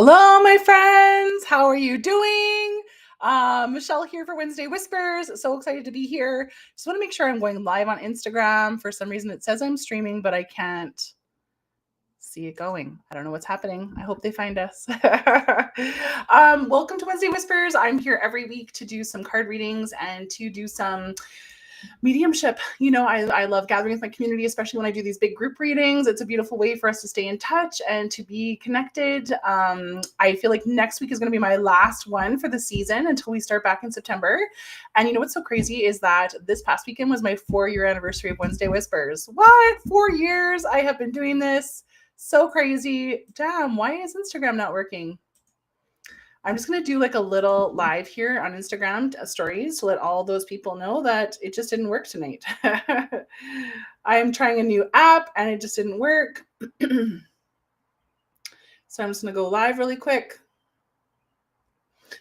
Hello, my friends. How are you doing? Michelle here for Wednesday Whispers. So excited to be here. Just want to make sure I'm going live on Instagram. For some reason, it says I'm streaming, but I can't see it going. I don't know what's happening. I hope they find us. Welcome to Wednesday Whispers. I'm here every week to do some card readings and to do some mediumship. You know, I love gathering with my community, especially when I do these big group readings. It's a beautiful way for us to stay in touch and to be connected. I feel like next week is going to be my last one for the season until we start back in September. And you know what's so crazy is that this past weekend was my 4-year anniversary of Wednesday Whispers. What? 4 years I have been doing this. So crazy. Damn, why is Instagram not working? I'm just going to do like a little live here on Instagram stories to let all those people know that it just didn't work tonight. I am trying a new app and it just didn't work. So I'm just going to go live really quick.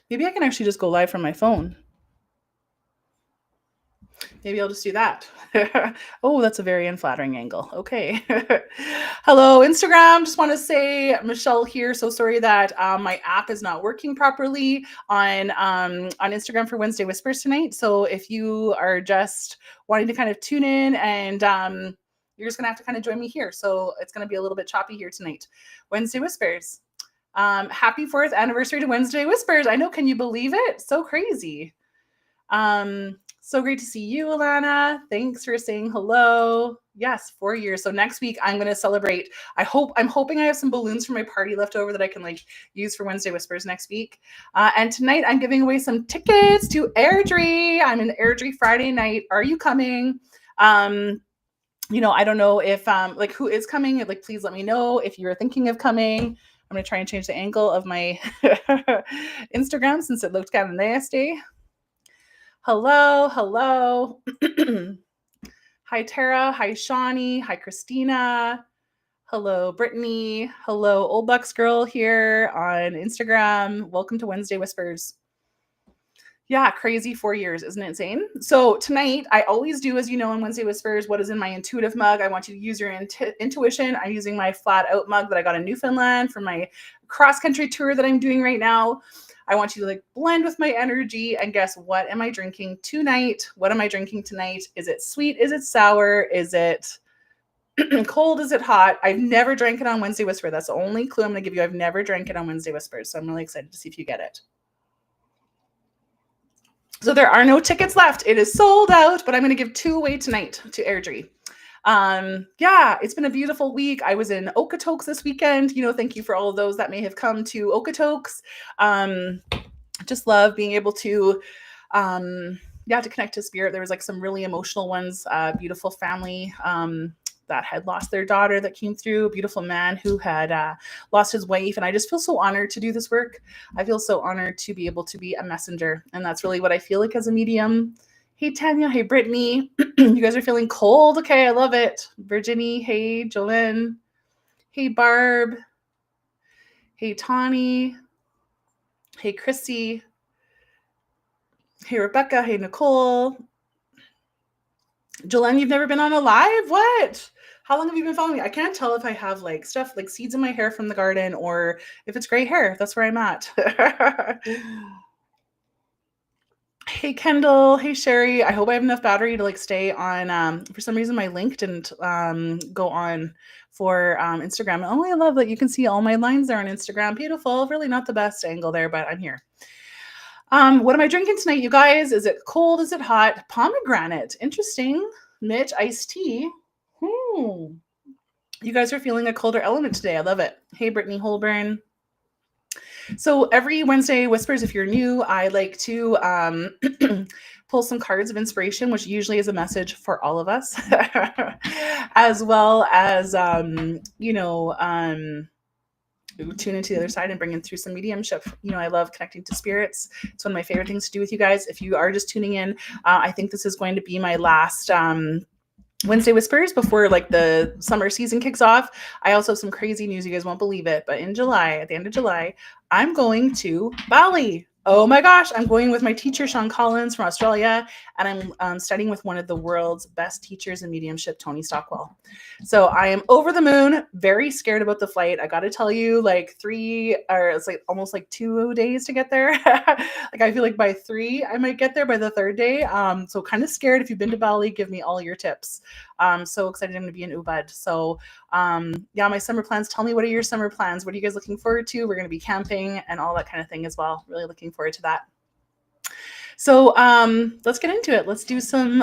Maybe I can actually just go live from my phone. Maybe I'll just do that. Oh, that's a very unflattering angle. Okay. Hello, Instagram. Just want to say, Michelle here. So sorry that my app is not working properly on Instagram for Wednesday Whispers tonight. So if you are just wanting to kind of tune in and you're just going to have to kind of join me here. So it's going to be a little bit choppy here tonight. Wednesday Whispers. Happy 4th anniversary to Wednesday Whispers. I know. Can you believe it? So crazy. So great to see you, Alana. Thanks for saying hello. Yes, 4 years. So next week I'm going to celebrate. I'm hoping I have some balloons from my party left over that I can like use for Wednesday Whispers next week. And tonight I'm giving away some tickets to Airdrie. I'm in Airdrie Friday night. Are you coming? You know, I don't know if like who is coming. Like, please let me know if you're thinking of coming. I'm going to try and change the angle of my Instagram since it looked kind of nasty. Hello. Hi, Tara. Hi, Shawnee. Hi, Christina. Hello, Brittany. Hello, Old Bucks Girl here on Instagram. Welcome to Wednesday Whispers. Yeah, crazy 4 years. Isn't it insane? So tonight, I always do, as you know, on Wednesday Whispers, what is in my intuitive mug. I want you to use your intuition. I'm using my flat out mug that I got in Newfoundland for my cross-country tour that I'm doing right now. I want you to like blend with my energy and guess what am I drinking tonight? What am I drinking tonight? Is it sweet? Is it sour? Is it cold? Is it hot? I've never drank it on Wednesday Whisper. That's the only clue I'm going to give you. I've never drank it on Wednesday Whispers. So I'm really excited to see if you get it. So there are no tickets left. It is sold out, but I'm going to give 2 away tonight to Airdrie. Yeah, it's been a beautiful week. I was in Okotoks this weekend. You know, thank you for all of those that may have come to Okotoks. Just love being able to, to connect to spirit. There was like some really emotional ones, beautiful family, that had lost their daughter that came through, a beautiful man who had lost his wife. And I just feel so honored to do this work. I feel so honored to be able to be a messenger. And that's really what I feel like as a medium. Hey, Tanya. Hey, Brittany. You guys are feeling cold. Okay, I love it. Virginie. Hey, Jolene. Hey, Barb. Hey, Tawny. Hey, Chrissy. Hey, Rebecca. Hey, Nicole. Jolene, you've never been on a live? What? How long have you been following me? I can't tell if I have like stuff like seeds in my hair from the garden or if it's gray hair. That's where I'm at. Hey, Kendall. Hey, Sherry. I hope I have enough battery to like stay on. For some reason, my link didn't go on for Instagram. Oh, I love that you can see all my lines there on Instagram. Beautiful. Really not the best angle there, but I'm here. What am I drinking tonight, you guys? Is it cold? Is it hot? Pomegranate. Interesting. Mitch, iced tea. You guys are feeling a colder element today. I love it. Hey, Brittany Holborn. So every Wednesday Whispers, if you're new, I like to pull some cards of inspiration, which usually is a message for all of us, as well as, tune into the other side and bring in through some mediumship. You know, I love connecting to spirits. It's one of my favorite things to do with you guys. If you are just tuning in, I think this is going to be my last Wednesday Whispers before like the summer season kicks off. I also have some crazy news. You guys won't believe it, but in July, at the end of July, I'm going to Bali. Oh my gosh, I'm going with my teacher, Sean Collins from Australia, and I'm studying with one of the world's best teachers in mediumship, Tony Stockwell. So I am over the moon, very scared about the flight. I got to tell you, like it's like almost like 2 days to get there. Like I feel like by 3, I might get there by the 3rd day. So kind of scared. If you've been to Bali, give me all your tips. So excited I'm going to be in Ubud. So yeah, my summer plans. Tell me, what are your summer plans? What are you guys looking forward to? We're going to be camping and all that kind of thing as well. Really looking forward to that. So let's get into it. Let's do some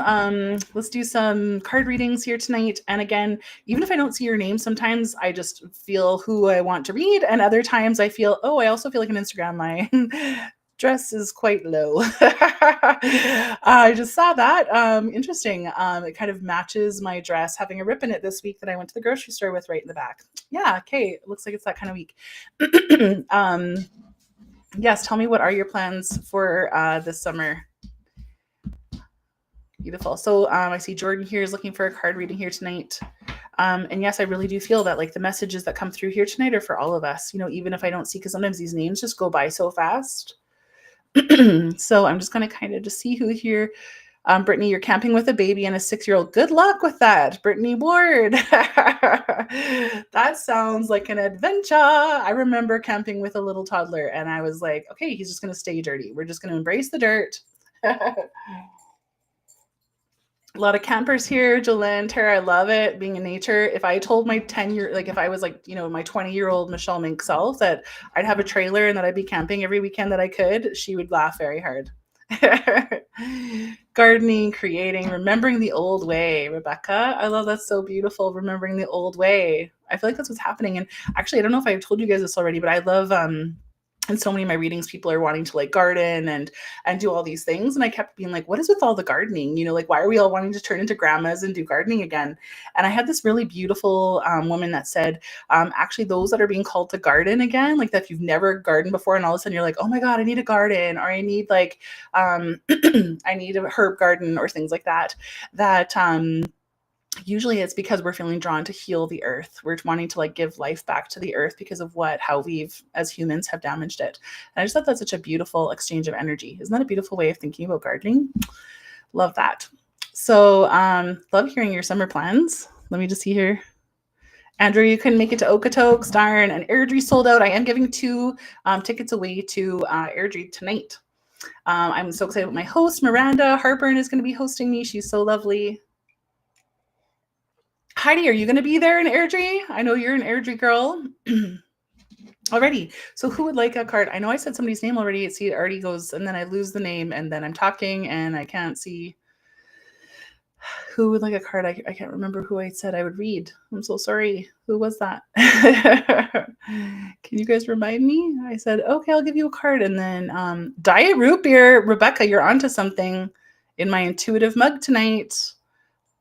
card readings here tonight. And again, even if I don't see your name, sometimes I just feel who I want to read, and other times I feel, oh, I also feel like an Instagram. My dress is quite low. I just saw that. Interesting. It kind of matches my dress having a rip in it this week that I went to the grocery store with right in the back. Yeah. Okay. It looks like it's that kind of week. Yes, tell me, what are your plans for this summer? Beautiful. So I see Jordan here is looking for a card reading here tonight. And yes, I really do feel that like the messages that come through here tonight are for all of us, even if I don't see, because sometimes these names just go by so fast. So I'm just going to kind of just see who here. Brittany, you're camping with a baby and a 6-year-old. Good luck with that, Brittany Ward. That sounds like an adventure. I remember camping with a little toddler, and I was like, okay, he's just going to stay dirty. We're just going to embrace the dirt. A lot of campers here. Jolene, Tara, I love it, being in nature. If I told my 10-year, like if I was like, my 20-year-old Michelle Mink self that I'd have a trailer and that I'd be camping every weekend that I could, she would laugh very hard. Gardening, creating, remembering the old way. Rebecca, I love that. So beautiful. Remembering the old way. I feel like that's what's happening. And actually, I don't know if I've told you guys this already, but I love and so many of my readings, people are wanting to like garden and do all these things. And I kept being like, what is with all the gardening? Like, why are we all wanting to turn into grandmas and do gardening again? And I had this really beautiful woman that said, actually, those that are being called to garden again, like that if you've never gardened before and all of a sudden you're like, oh my God, I need a garden, or I need like, I need a herb garden or things like that, usually it's because we're feeling drawn to heal the earth. We're wanting to like give life back to the earth because of how we've as humans have damaged it. And I just thought that's such a beautiful exchange of energy. Isn't that a beautiful way of thinking about gardening? Love that. So love hearing your summer plans. Let me just see here. Andrew, you couldn't make it to Okotoks, darn, and Airdrie sold out. I am giving 2 tickets away to Airdrie tonight. I'm so excited with my host, Miranda Harburn, is going to be hosting me. She's so lovely. Heidi, are you going to be there in Airdrie? I know you're an Airdrie girl. Already. So who would like a card? I know I said somebody's name already. See, it already goes, and then I lose the name, and then I'm talking, and I can't see who would like a card. I can't remember who I said I would read. I'm so sorry. Who was that? Can you guys remind me? I said, okay, I'll give you a card. And then Diet Root Beer. Rebecca, you're onto something in my intuitive mug tonight.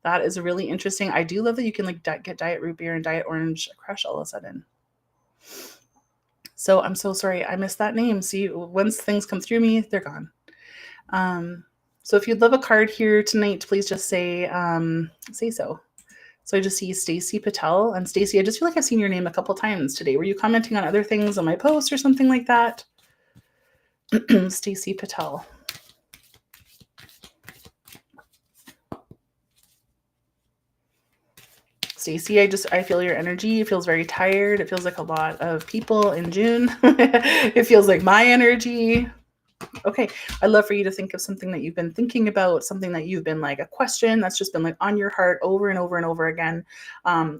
That is really interesting. I do love that you can like get Diet Root Beer and Diet Orange Crush all of a sudden. So I'm so sorry. I missed that name. See, once things come through me, they're gone. So if you'd love a card here tonight, please just say so. So I just see Stacy Patel. And Stacy, I just feel like I've seen your name a couple times today. Were you commenting on other things on my post or something like that? Stacy Patel. Stacy, I feel your energy. It feels very tired. It feels like a lot of people in June. It feels like my energy. Okay. I'd love for you to think of something that you've been thinking about, something that you've been like a question that's just been like on your heart over and over and over again.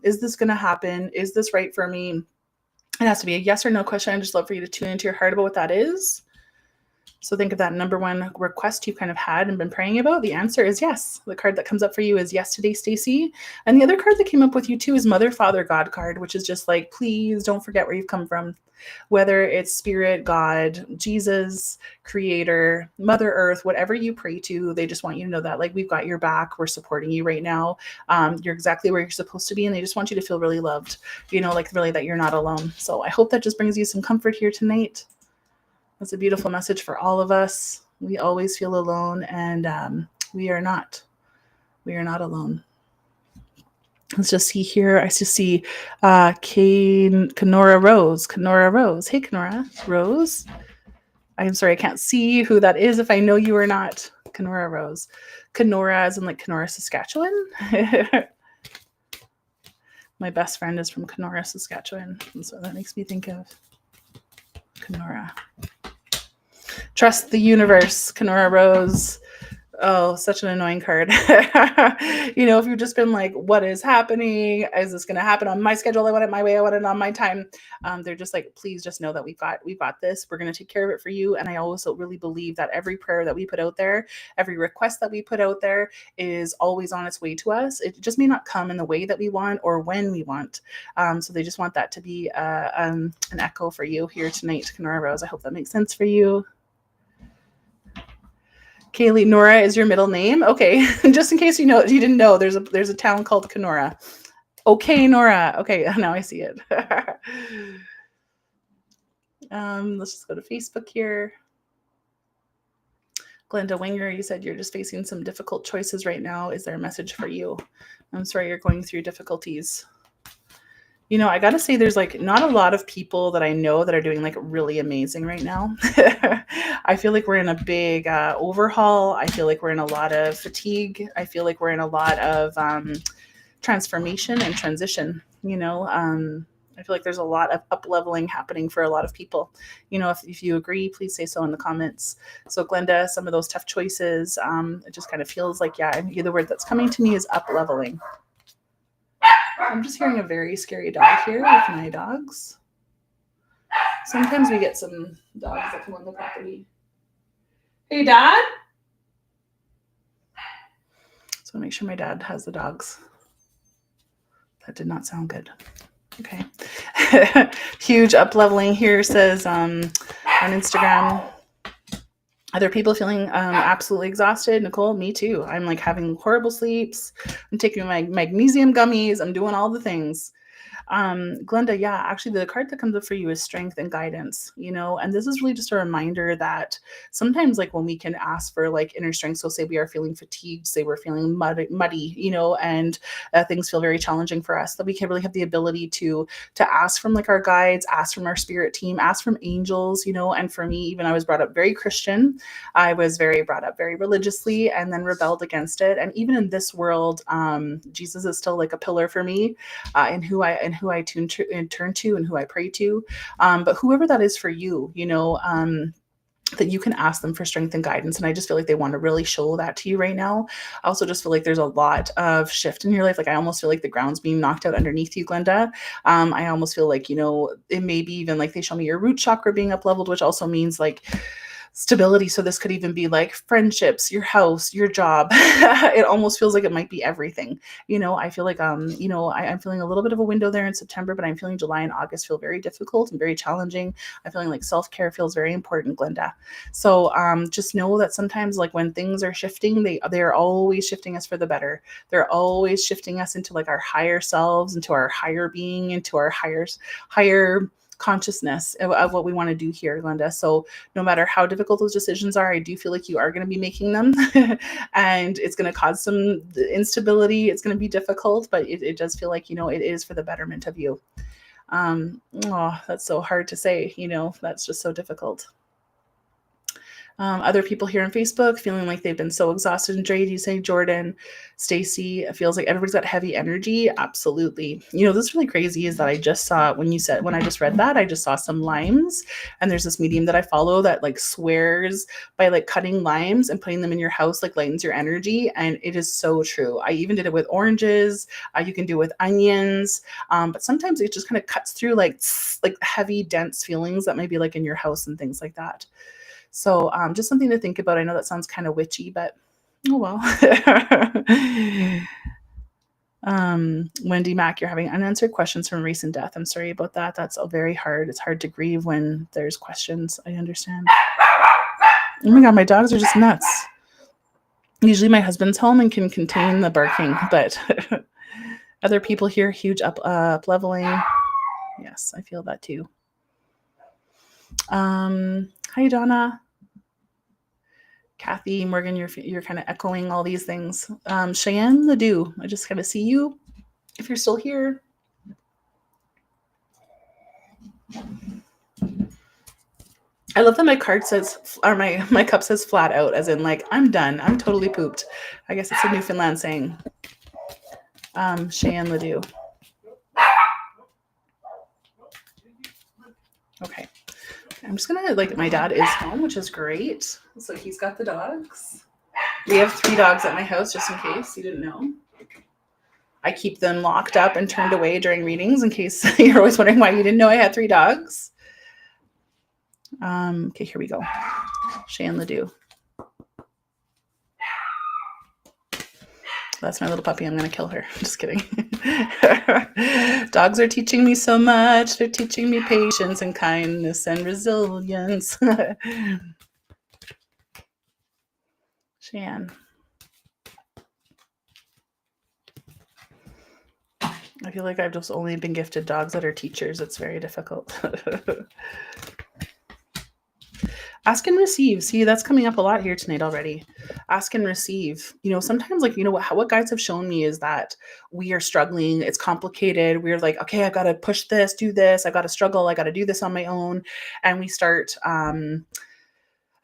Is this going to happen? Is this right for me? It has to be a yes or no question. I'd just love for you to tune into your heart about what that is. So think of that number one request you've kind of had and been praying about. The answer is yes. The card that comes up for you is yes today, Stacy. And the other card that came up with you too is Mother, Father, God card, which is just like, please don't forget where you've come from. Whether it's Spirit, God, Jesus, Creator, Mother Earth, whatever you pray to, they just want you to know that like we've got your back. We're supporting you right now. You're exactly where you're supposed to be. And they just want you to feel really loved, like really that you're not alone. So I hope that just brings you some comfort here tonight. That's a beautiful message for all of us. We always feel alone, and we are not. We are not alone. Let's just see here. I just see Kenora Rose. Kenora Rose. Hey, Kenora Rose. I'm sorry, I can't see who that is if I know you or not. Kenora Rose. Kenora as in like Kenora, Saskatchewan. My best friend is from Kenora, Saskatchewan. And so that makes me think of Kenora. Trust the universe, Kenora Rose. Oh, such an annoying card. You know, if you've just been like, what is happening? Is this going to happen on my schedule? I want it my way. I want it on my time. They're just like, please just know that we've got this. We're going to take care of it for you. And I also really believe that every prayer that we put out there, every request that we put out there is always on its way to us. It just may not come in the way that we want or when we want. So they just want that to be an echo for you here tonight, Kenora Rose. I hope that makes sense for you. Kaylee, Nora is your middle name. Okay, just in case you didn't know, there's a town called Kenora. Okay, Nora. Okay, now I see it. Let's just go to Facebook here. Glenda Winger, you said you're just facing some difficult choices right now. Is there a message for you? I'm sorry you're going through difficulties. You know, I got to say there's like not a lot of people that I know that are doing like really amazing right now. I feel like we're in a big overhaul. I feel like we're in a lot of fatigue. I feel like we're in a lot of transformation and transition, you know. I feel like there's a lot of up-leveling happening for a lot of people. You know, if you agree, please say so in the comments. So Glenda, some of those tough choices, it just kind of feels like, yeah, the word that's coming to me is up-leveling. I'm just hearing a very scary dog here with my dogs. Sometimes we get some dogs that come on the property. Hey, Dad? So make sure my dad has the dogs. That did not sound good. Okay. Huge up-leveling here says on Instagram. Other people feeling absolutely exhausted? Nicole, me too. I'm like having horrible sleeps. I'm taking my magnesium gummies. I'm doing all the things. Glenda, yeah, actually the card that comes up for you is strength and guidance, you know, and this is really just a reminder that sometimes like when we can ask for like inner strength, so say we are feeling fatigued, say we're feeling muddy, you know, and things feel very challenging for us, that we can really have the ability to ask from like our guides, ask from our spirit team, ask from angels, you know. And for me, even I was brought up very Christian. I was brought up very religiously and then rebelled against it. And even in this world, Jesus is still like a pillar for me in who I turn to and who I pray to. But whoever that is for you, you know, that you can ask them for strength and guidance. And I just feel like they want to really show that to you right now. I also just feel like there's a lot of shift in your life. Like I almost feel like the ground's being knocked out underneath you, Glenda. I almost feel like, you know, it may be even like they show me your root chakra being up leveled, which also means like stability. So this could even be like friendships, your house, your job. It almost feels like it might be everything. You know, I feel like, you know, I'm feeling a little bit of a window there in September, but I'm feeling July and August feel very difficult and very challenging. I'm feeling like self-care feels very important, Glenda. So just know that sometimes like when things are shifting, they're always shifting us for the better. They're always shifting us into like our higher selves, into our higher being, into our higher consciousness of what we want to do here, Glenda. So no matter how difficult those decisions are, I do feel like you are going to be making them and it's going to cause some instability. It's going to be difficult, but it does feel like, you know, it is for the betterment of you. Oh, that's so hard to say, you know, that's just so difficult. Other people here on Facebook feeling like they've been so exhausted and drained. You say, Jordan, Stacy, it feels like everybody's got heavy energy. Absolutely. You know, this really crazy is that I just saw when I just read that, I just saw some limes, and there's this medium that I follow that like swears by like cutting limes and putting them in your house, like lightens your energy. And it is so true. I even did it with oranges. You can do it with onions. But sometimes it just kind of cuts through like heavy, dense feelings that may be like in your house and things like that. So just something to think about. I know that sounds kind of witchy, but oh well. Wendy Mack, you're having unanswered questions from recent death. I'm sorry about that. That's very hard. It's hard to grieve when there's questions. I understand. Oh my God, my dogs are just nuts. Usually my husband's home and can contain the barking, but other people here, huge up leveling. Yes, I feel that too. Hi, Donna. Kathy, Morgan, you're kind of echoing all these things. Cheyenne Ledoux, I just kind of see you if you're still here. I love that my card says, or my cup says flat out, as in like, I'm done. I'm totally pooped. I guess it's a Newfoundland saying. Cheyenne Ledoux. Okay. I'm just gonna, like, my dad is home, which is great. So he's got the dogs. We have 3 dogs at my house, just in case you didn't know. I keep them locked up and turned away during readings in case you're always wondering why you didn't know I had 3 dogs. Okay, here we go. Cheyenne Ledoux. That's my little puppy. I'm going to kill her. Just kidding. Dogs are teaching me so much. They're teaching me patience and kindness and resilience. Cheyenne. I feel like I've just only been gifted dogs that are teachers. It's very difficult. Ask and receive. See, that's coming up a lot here tonight already. Ask and receive. Sometimes, like, what guides have shown me is that we are struggling. It's complicated. We're like, okay, I've got to push this, do this. I got to struggle. I got to do this on my own. And we start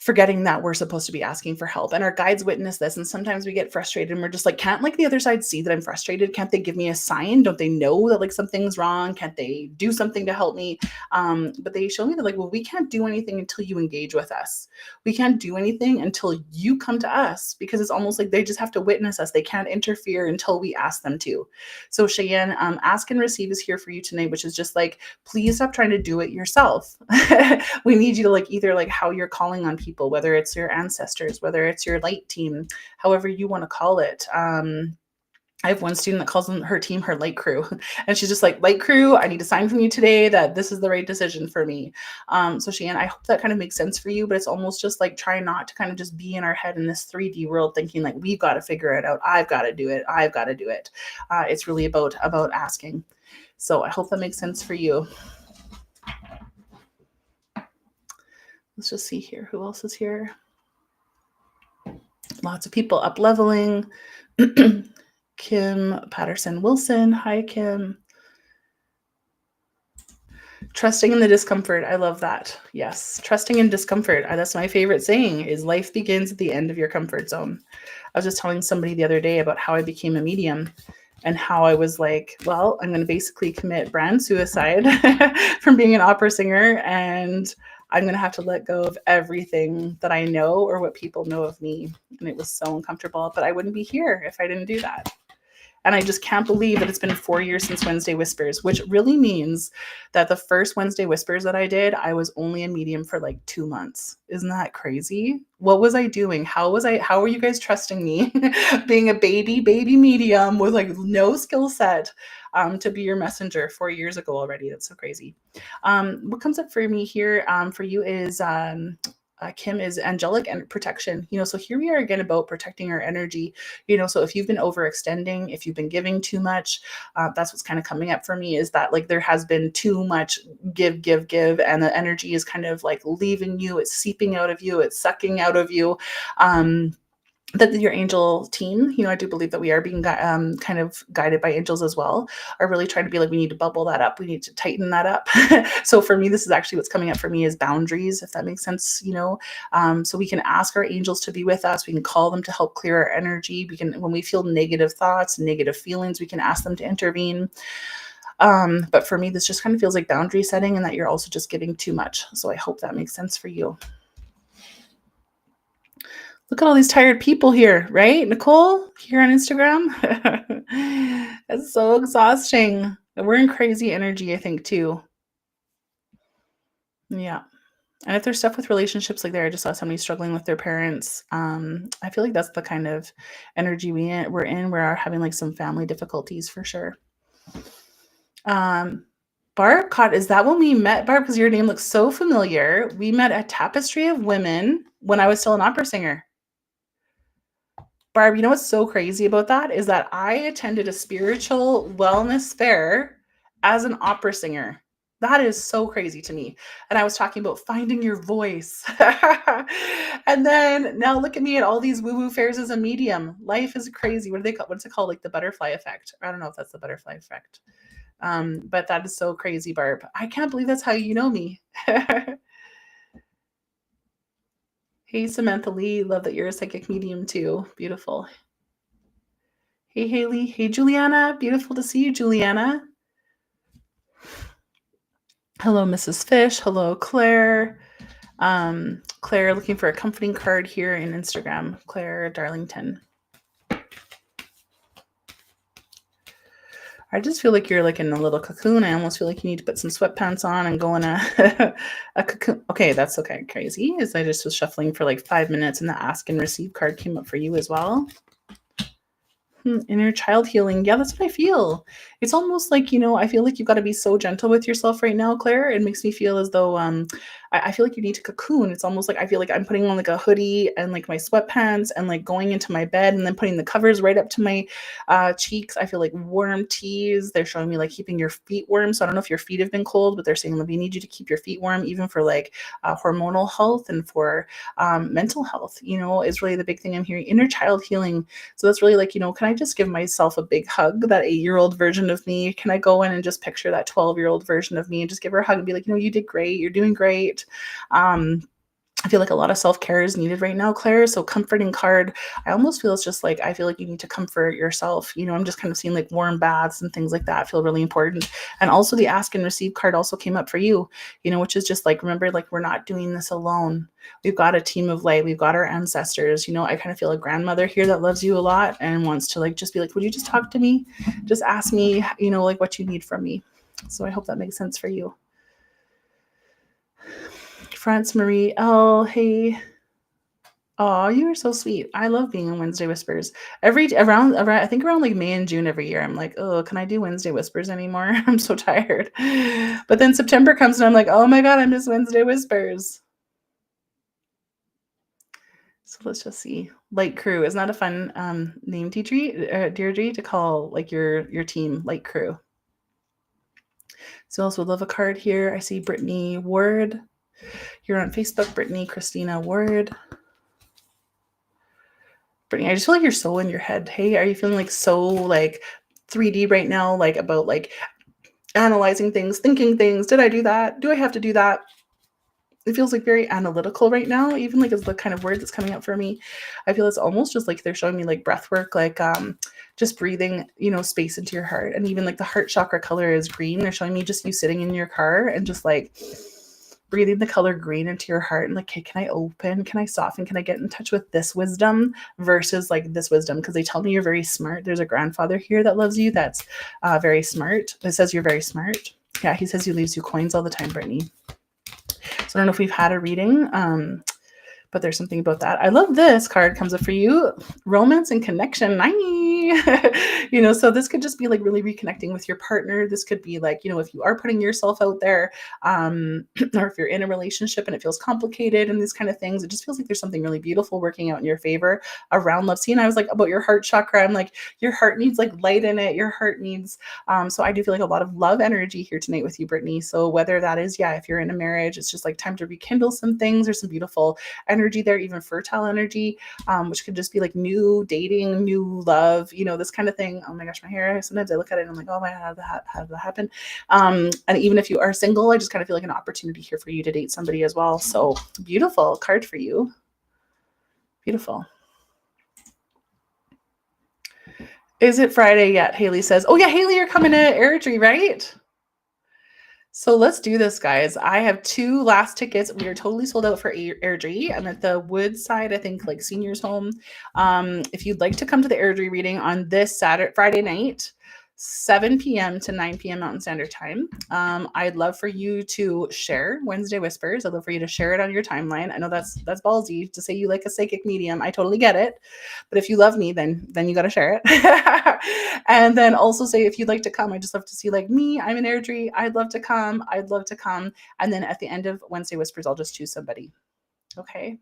forgetting that we're supposed to be asking for help, and our guides witness this. And sometimes we get frustrated and we're just like, can't like the other side see that I'm frustrated? Can't they give me a sign? Don't they know that like something's wrong? Can't they do something to help me? But they show me that, like, well, we can't do anything until you engage with us. We can't do anything until you come to us, because it's almost like they just have to witness us. They can't interfere until we ask them to. So Cheyenne, ask and receive is here for you tonight, which is just like, please stop trying to do it yourself. We need you to, like, either like how you're calling on people, whether it's your ancestors, whether it's your light team, however you want to call it. I have one student that calls her team her light crew, and she's just like, light crew, I need a sign from you today that this is the right decision for me. So Cheyenne, I hope that kind of makes sense for you, but it's almost just like, try not to kind of just be in our head in this 3D world thinking like, we've got to figure it out. I've got to do it. I've got to do it. It's really about asking. So I hope that makes sense for you. Let's just see here. Who else is here? Lots of people up leveling. Kim Patterson Wilson. Hi, Kim. Trusting in the discomfort. I love that. Yes. Trusting in discomfort. That's my favorite saying, is life begins at the end of your comfort zone. I was just telling somebody the other day about how I became a medium, and how I was like, well, I'm going to basically commit brand suicide from being an opera singer, and I'm going to have to let go of everything that I know or what people know of me. And it was so uncomfortable, but I wouldn't be here if I didn't do that. And I just can't believe that it's been 4 years since Wednesday Whispers, which really means that the first Wednesday Whispers that I did, I was only a medium for like 2 months. Isn't that crazy? What was I doing? How are you guys trusting me being a baby medium with like no skill set to be your messenger 4 years ago already? That's so crazy. What comes up for me here for you is Kim is angelic and protection. So here we are again about protecting our energy. So if you've been overextending, if you've been giving too much, that's what's kind of coming up for me, is that like there has been too much give, and the energy is kind of like leaving you. It's seeping out of you. It's sucking out of you. That your angel team, I do believe that we are being kind of guided by angels as well, are really trying to be like, we need to bubble that up. We need to tighten that up. So for me, this is actually what's coming up for me is boundaries, if that makes sense, so we can ask our angels to be with us. We can call them to help clear our energy. When we feel negative thoughts, negative feelings, we can ask them to intervene. But for me, this just kind of feels like boundary setting, and that you're also just giving too much. So I hope that makes sense for you. Look at all these tired people here, right, Nicole, here on Instagram? It's so exhausting. We're in crazy energy, I think, too. Yeah. And if there's stuff with relationships, like there, I just saw somebody struggling with their parents. I feel like that's the kind of energy we're in. We're having like some family difficulties for sure. Barb, is that when we met, Barb? Because your name looks so familiar. We met at Tapestry of Women when I was still an opera singer. Barb, you know what's so crazy about that is that I attended a spiritual wellness fair as an opera singer. That is so crazy to me. And I was talking about finding your voice. And then now look at me at all these woo-woo fairs as a medium. Life is crazy. What's it called? Like the butterfly effect. I don't know if that's the butterfly effect. But that is so crazy, Barb. I can't believe that's how you know me. Hey, Samantha Lee. Love that you're a psychic medium too. Beautiful. Hey, Haley. Hey, Juliana. Beautiful to see you, Juliana. Hello, Mrs. Fish. Hello, Claire. Claire looking for a comforting card here in Instagram. Claire Darlington. I just feel like you're like in a little cocoon. I almost feel like you need to put some sweatpants on and go in a a cocoon. Okay, that's okay. Crazy. Is I just was shuffling for like 5 minutes and the ask and receive card came up for you as well. Inner child healing. Yeah, that's what I feel. It's almost like, I feel like you've got to be so gentle with yourself right now, Claire. It makes me feel as though I feel like you need to cocoon. It's almost like I feel like I'm putting on like a hoodie and like my sweatpants and like going into my bed and then putting the covers right up to my cheeks. I feel like warm teas. They're showing me like keeping your feet warm. So I don't know if your feet have been cold, but they're saying we need you to keep your feet warm, even for like hormonal health and for mental health, is really the big thing I'm hearing. Inner child healing. So that's really like, can I just give myself a big hug, that 8-year-old version of me? Can I go in and just picture that 12-year-old version of me and just give her a hug and be like, you did great. You're doing great. I feel like a lot of self-care is needed right now, Claire. So comforting card, I almost feel it's just like, I feel like you need to comfort yourself. I'm just kind of seeing like warm baths and things like that feel really important. And also the ask and receive card also came up for you, which is just like, remember, like we're not doing this alone. We've got a team of light. We've got our ancestors. I kind of feel a grandmother here that loves you a lot and wants to like, just be like, would you just talk to me? Just ask me, like what you need from me. So I hope that makes sense for you. France Marie L. Hey. Oh, you are so sweet. I love being on Wednesday Whispers. Around I think around like May and June every year, I'm like, oh, can I do Wednesday Whispers anymore? I'm so tired. But then September comes and I'm like, oh my God, I miss Wednesday Whispers. So let's just see. Light Crew. Isn't that a fun name, Deirdre, to call like your team, Light Crew? So also love a card here. I see Brittany Ward. You're on Facebook, Brittany Christina Ward. Brittany, I just feel like you're so in your head. Hey, are you feeling like so like 3D right now? Like about like analyzing things, thinking things. Did I do that? Do I have to do that? It feels like very analytical right now, even like as the kind of word that's coming up for me. I feel it's almost just like they're showing me like breath work, like just breathing, space into your heart. And even like the heart chakra color is green. They're showing me just you sitting in your car and just like breathing the color green into your heart and like, hey, can I open? Can I soften? Can I get in touch with this wisdom versus like this wisdom? Because they tell me you're very smart. There's a grandfather here that loves you. That's very smart. It says you're very smart. Yeah, he says he leaves you coins all the time, Brittany. So I don't know if we've had a reading, but there's something about that. I love this card comes up for you. Romance and connection. So this could just be like really reconnecting with your partner. This could be like, if you are putting yourself out there, or if you're in a relationship and it feels complicated and these kind of things, it just feels like there's something really beautiful working out in your favor around love. See, and I was like about your heart chakra. I'm like, your heart needs like light in it. Your heart needs, so I do feel like a lot of love energy here tonight with you, Brittany. So whether that is, if you're in a marriage, it's just like time to rekindle some things or some beautiful energy there, even fertile energy, which could just be like new dating, new love, this kind of thing. Oh my gosh, my hair. Sometimes I look at it and I'm like, oh my God, how did that happen? And even if you are single, I just kind of feel like an opportunity here for you to date somebody as well. So beautiful card for you. Beautiful. Is it Friday yet? Haley says, oh yeah, Haley, you're coming to Airdrie, right? So let's do this, guys. I have 2 last tickets. We are totally sold out for Airdrie. I'm at the Woodside, I think, like seniors home. If you'd like to come to the Airdrie reading on this Friday night, 7 p.m. to 9 p.m. Mountain Standard Time. I'd love for you to share Wednesday Whispers. I'd love for you to share it on your timeline. I know that's ballsy to say you like a psychic medium. I totally get it. But if you love me, then you got to share it. And then also say if you'd like to come, I just love to see like me. I'm in Airdrie. I'd love to come. I'd love to come. And then at the end of Wednesday Whispers, I'll just choose somebody. Okay.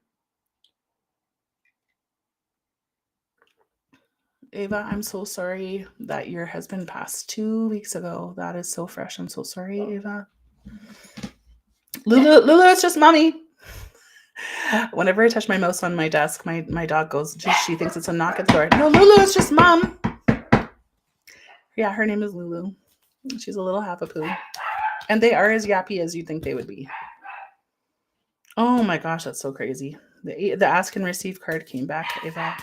Ava, I'm so sorry that your husband passed 2 weeks ago. That is so fresh. I'm so sorry, Ava. Lulu, it's just mommy. Whenever I touch my mouse on my desk, my dog goes, she thinks it's a knock at the door. No, Lulu, it's just mom. Yeah, her name is Lulu. She's a little Havapoo. And they are as yappy as you'd think they would be. Oh my gosh, that's so crazy. The ask and receive card came back, Ava.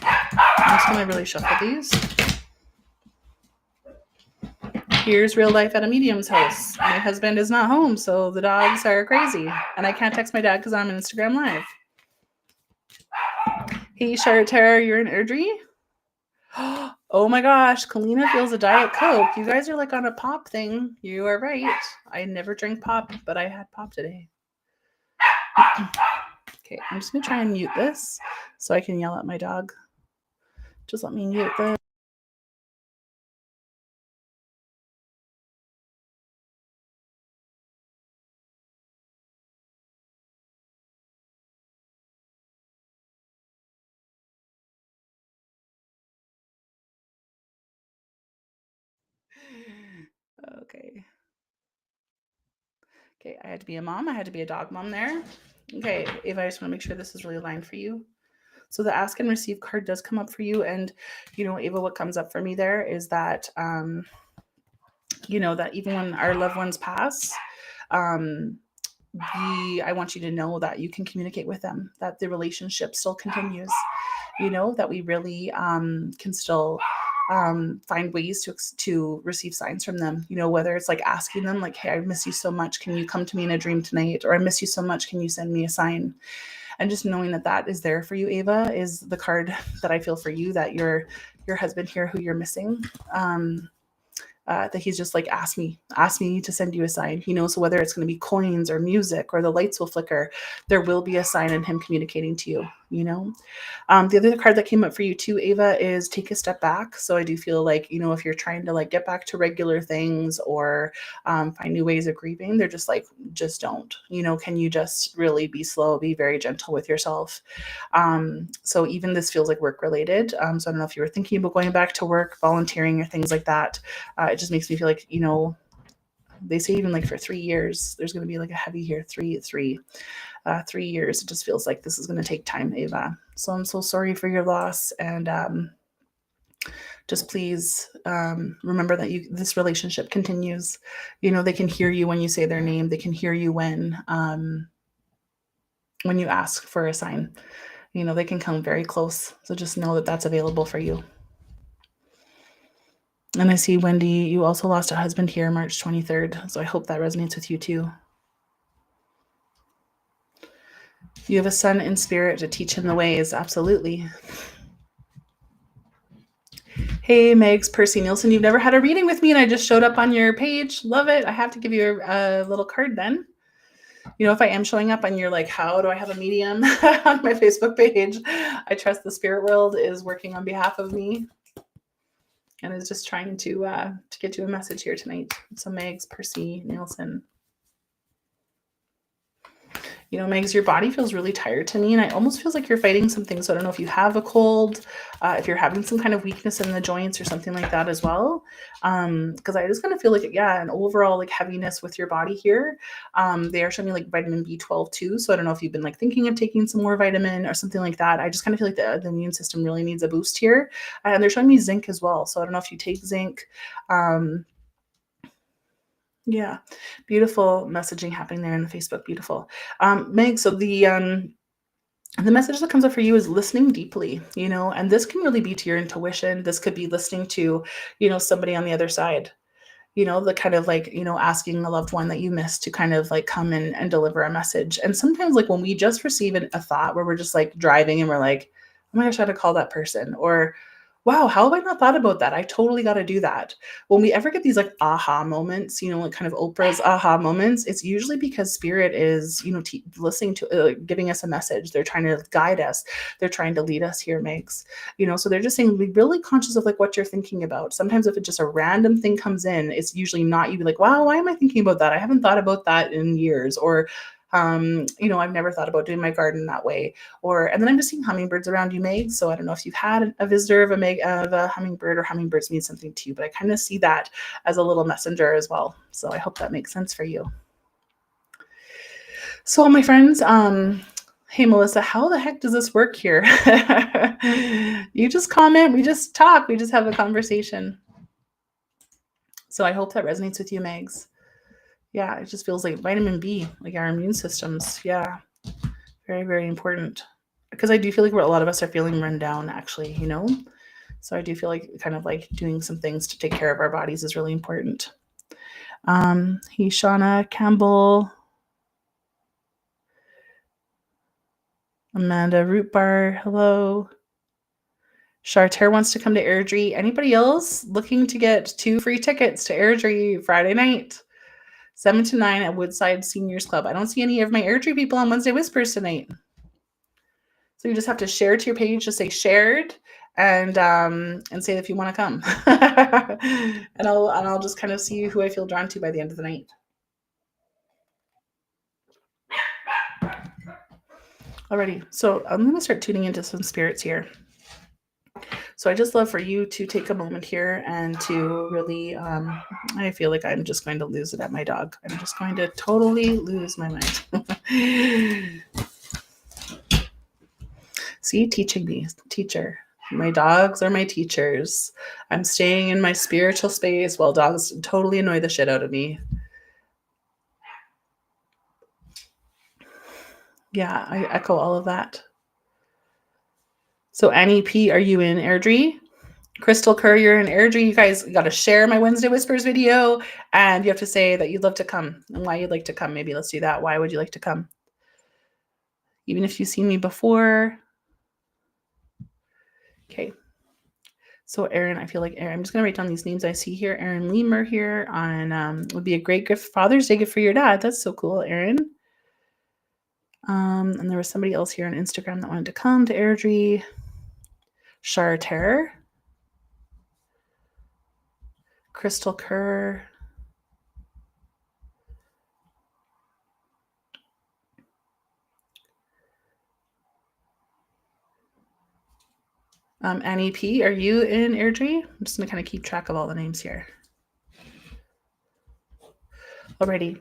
I'm just going to really shuffle these. Here's real life at a medium's house. My husband is not home, so the dogs are crazy. And I can't text my dad because I'm on Instagram Live. Hey, Charlotte Tara, you're in Erdry? Oh my gosh, Kalina feels a Diet Coke. You guys are like on a pop thing. You are right. I never drink pop, but I had pop today. Okay, I'm just going to try and mute this so I can yell at my dog. Just let me mute this. Okay. Okay, I had to be a mom. I had to be a dog mom there. Okay, Ava, I just want to make sure this is really aligned for you. So the ask and receive card does come up for you. And, you know, Ava, what comes up for me there is that, you know, that even when our loved ones pass, I want you to know that you can communicate with them, that the relationship still continues, you know, that we really can still find ways to receive signs from them, you know, whether it's like asking them like, hey, I miss you so much, can you come to me in a dream tonight? Or I miss you so much, can you send me a sign? And just knowing that that is there for you, Ava, is the card that I feel for you, that your husband here who you're missing, that he's just like, ask me to send you a sign, you know. So whether it's going to be coins or music or the lights will flicker, there will be a sign in him communicating to you, you know. The other card that came up for you too, Ava, is take a step back. So I do feel like, you know, if you're trying to like get back to regular things or find new ways of grieving, they're just like, just don't, you know, can you just really be slow, be very gentle with yourself. So even this feels like work related. So I don't know if you were thinking about going back to work, volunteering or things like that. It just makes me feel like, you know, they say even like for 3 years, there's going to be like a heavy here, 3 years. It just feels like this is going to take time, Ava. So I'm so sorry for your loss. And just please remember that this relationship continues. You know, they can hear you when you say their name. They can hear you when you ask for a sign. You know, they can come very close. So just know that that's available for you. And I see, Wendy, you also lost a husband here March 23rd. So I hope that resonates with you too. You have a son in spirit to teach him the ways. Absolutely. Hey, Megs, Percy Nielsen, you've never had a reading with me and I just showed up on your page. Love it. I have to give you a little card then. You know, if I am showing up and you're like, how do I have a medium on my Facebook page? I trust the spirit world is working on behalf of me and is just trying to get you a message here tonight. So Megs, Percy Nielsen. You know, Megs, your body feels really tired to me, and it almost feels like you're fighting something. So I don't know if you have a cold, if you're having some kind of weakness in the joints or something like that as well. Because I just kind of feel like, yeah, an overall like heaviness with your body here. They are showing me like vitamin B12 too. So I don't know if you've been like thinking of taking some more vitamin or something like that. I just kind of feel like the immune system really needs a boost here. And they're showing me zinc as well. So I don't know if you take zinc. Yeah, beautiful messaging happening there in the Facebook. Beautiful. Meg, so the message that comes up for you is listening deeply, you know, and this can really be to your intuition. This could be listening to, you know, somebody on the other side, you know, the kind of like, you know, asking a loved one that you missed to kind of like come in and deliver a message. And sometimes like when we just receive a thought where we're just like driving and we're like, oh my gosh, I had to call that person, or wow, how have I not thought about that? I totally got to do that. When we ever get these like aha moments, you know, like kind of Oprah's aha moments, it's usually because spirit is, you know, listening to, giving us a message. They're trying to guide us. They're trying to lead us here, Megs. You know, so they're just saying, be really conscious of like what you're thinking about. Sometimes if it just a random thing comes in, it's usually not, you be like, wow, why am I thinking about that? I haven't thought about that in years. Or, you know, I've never thought about doing my garden that way. And then I'm just seeing hummingbirds around you, Meg. So I don't know if you've had a visitor of a hummingbird, or hummingbirds mean something to you, but I kind of see that as a little messenger as well. So I hope that makes sense for you. So my friends, hey, Melissa, how the heck does this work here? You just comment, we just talk, we just have a conversation. So I hope that resonates with you, Megs. Yeah, it just feels like vitamin B, like our immune systems. Yeah, very, very important. Because I do feel like a lot of us are feeling run down, actually, you know? So I do feel like kind of like doing some things to take care of our bodies is really important. Hey, Shauna Campbell, Amanda Root Bar, hello. Charter wants to come to Airdrie. Anybody else looking to get 2 free tickets to Airdrie Friday night, 7 to 9 at Woodside Seniors Club? I don't see any of my Airdrie people on Wednesday Whispers tonight. So you just have to share to your page, just say shared, and say if you want to come. and I'll just kind of see who I feel drawn to by the end of the night. Alrighty, so I'm going to start tuning into some spirits here. So I just love for you to take a moment here and to really, I feel like I'm just going to lose it at my dog. I'm just going to totally lose my mind. See, teaching me, teacher. My dogs are my teachers. I'm staying in my spiritual space while dogs totally annoy the shit out of me. Yeah, I echo all of that. So Annie P, are you in Airdrie? Crystal Kerr, you're in Airdrie. You guys got to share my Wednesday Whispers video, and you have to say that you'd love to come and why you'd like to come. Maybe let's do that. Why would you like to come? Even if you've seen me before. Okay. So Aaron, I feel like Aaron, I'm just going to write down these names I see here. Aaron Leamer here on would be a great gift, Father's Day gift for your dad. That's so cool, Aaron. And there was somebody else here on Instagram that wanted to come to Airdrie. Charter. Crystal Kerr. Annie P, are you in Airdrie? I'm just going to kind of keep track of all the names here. Alrighty.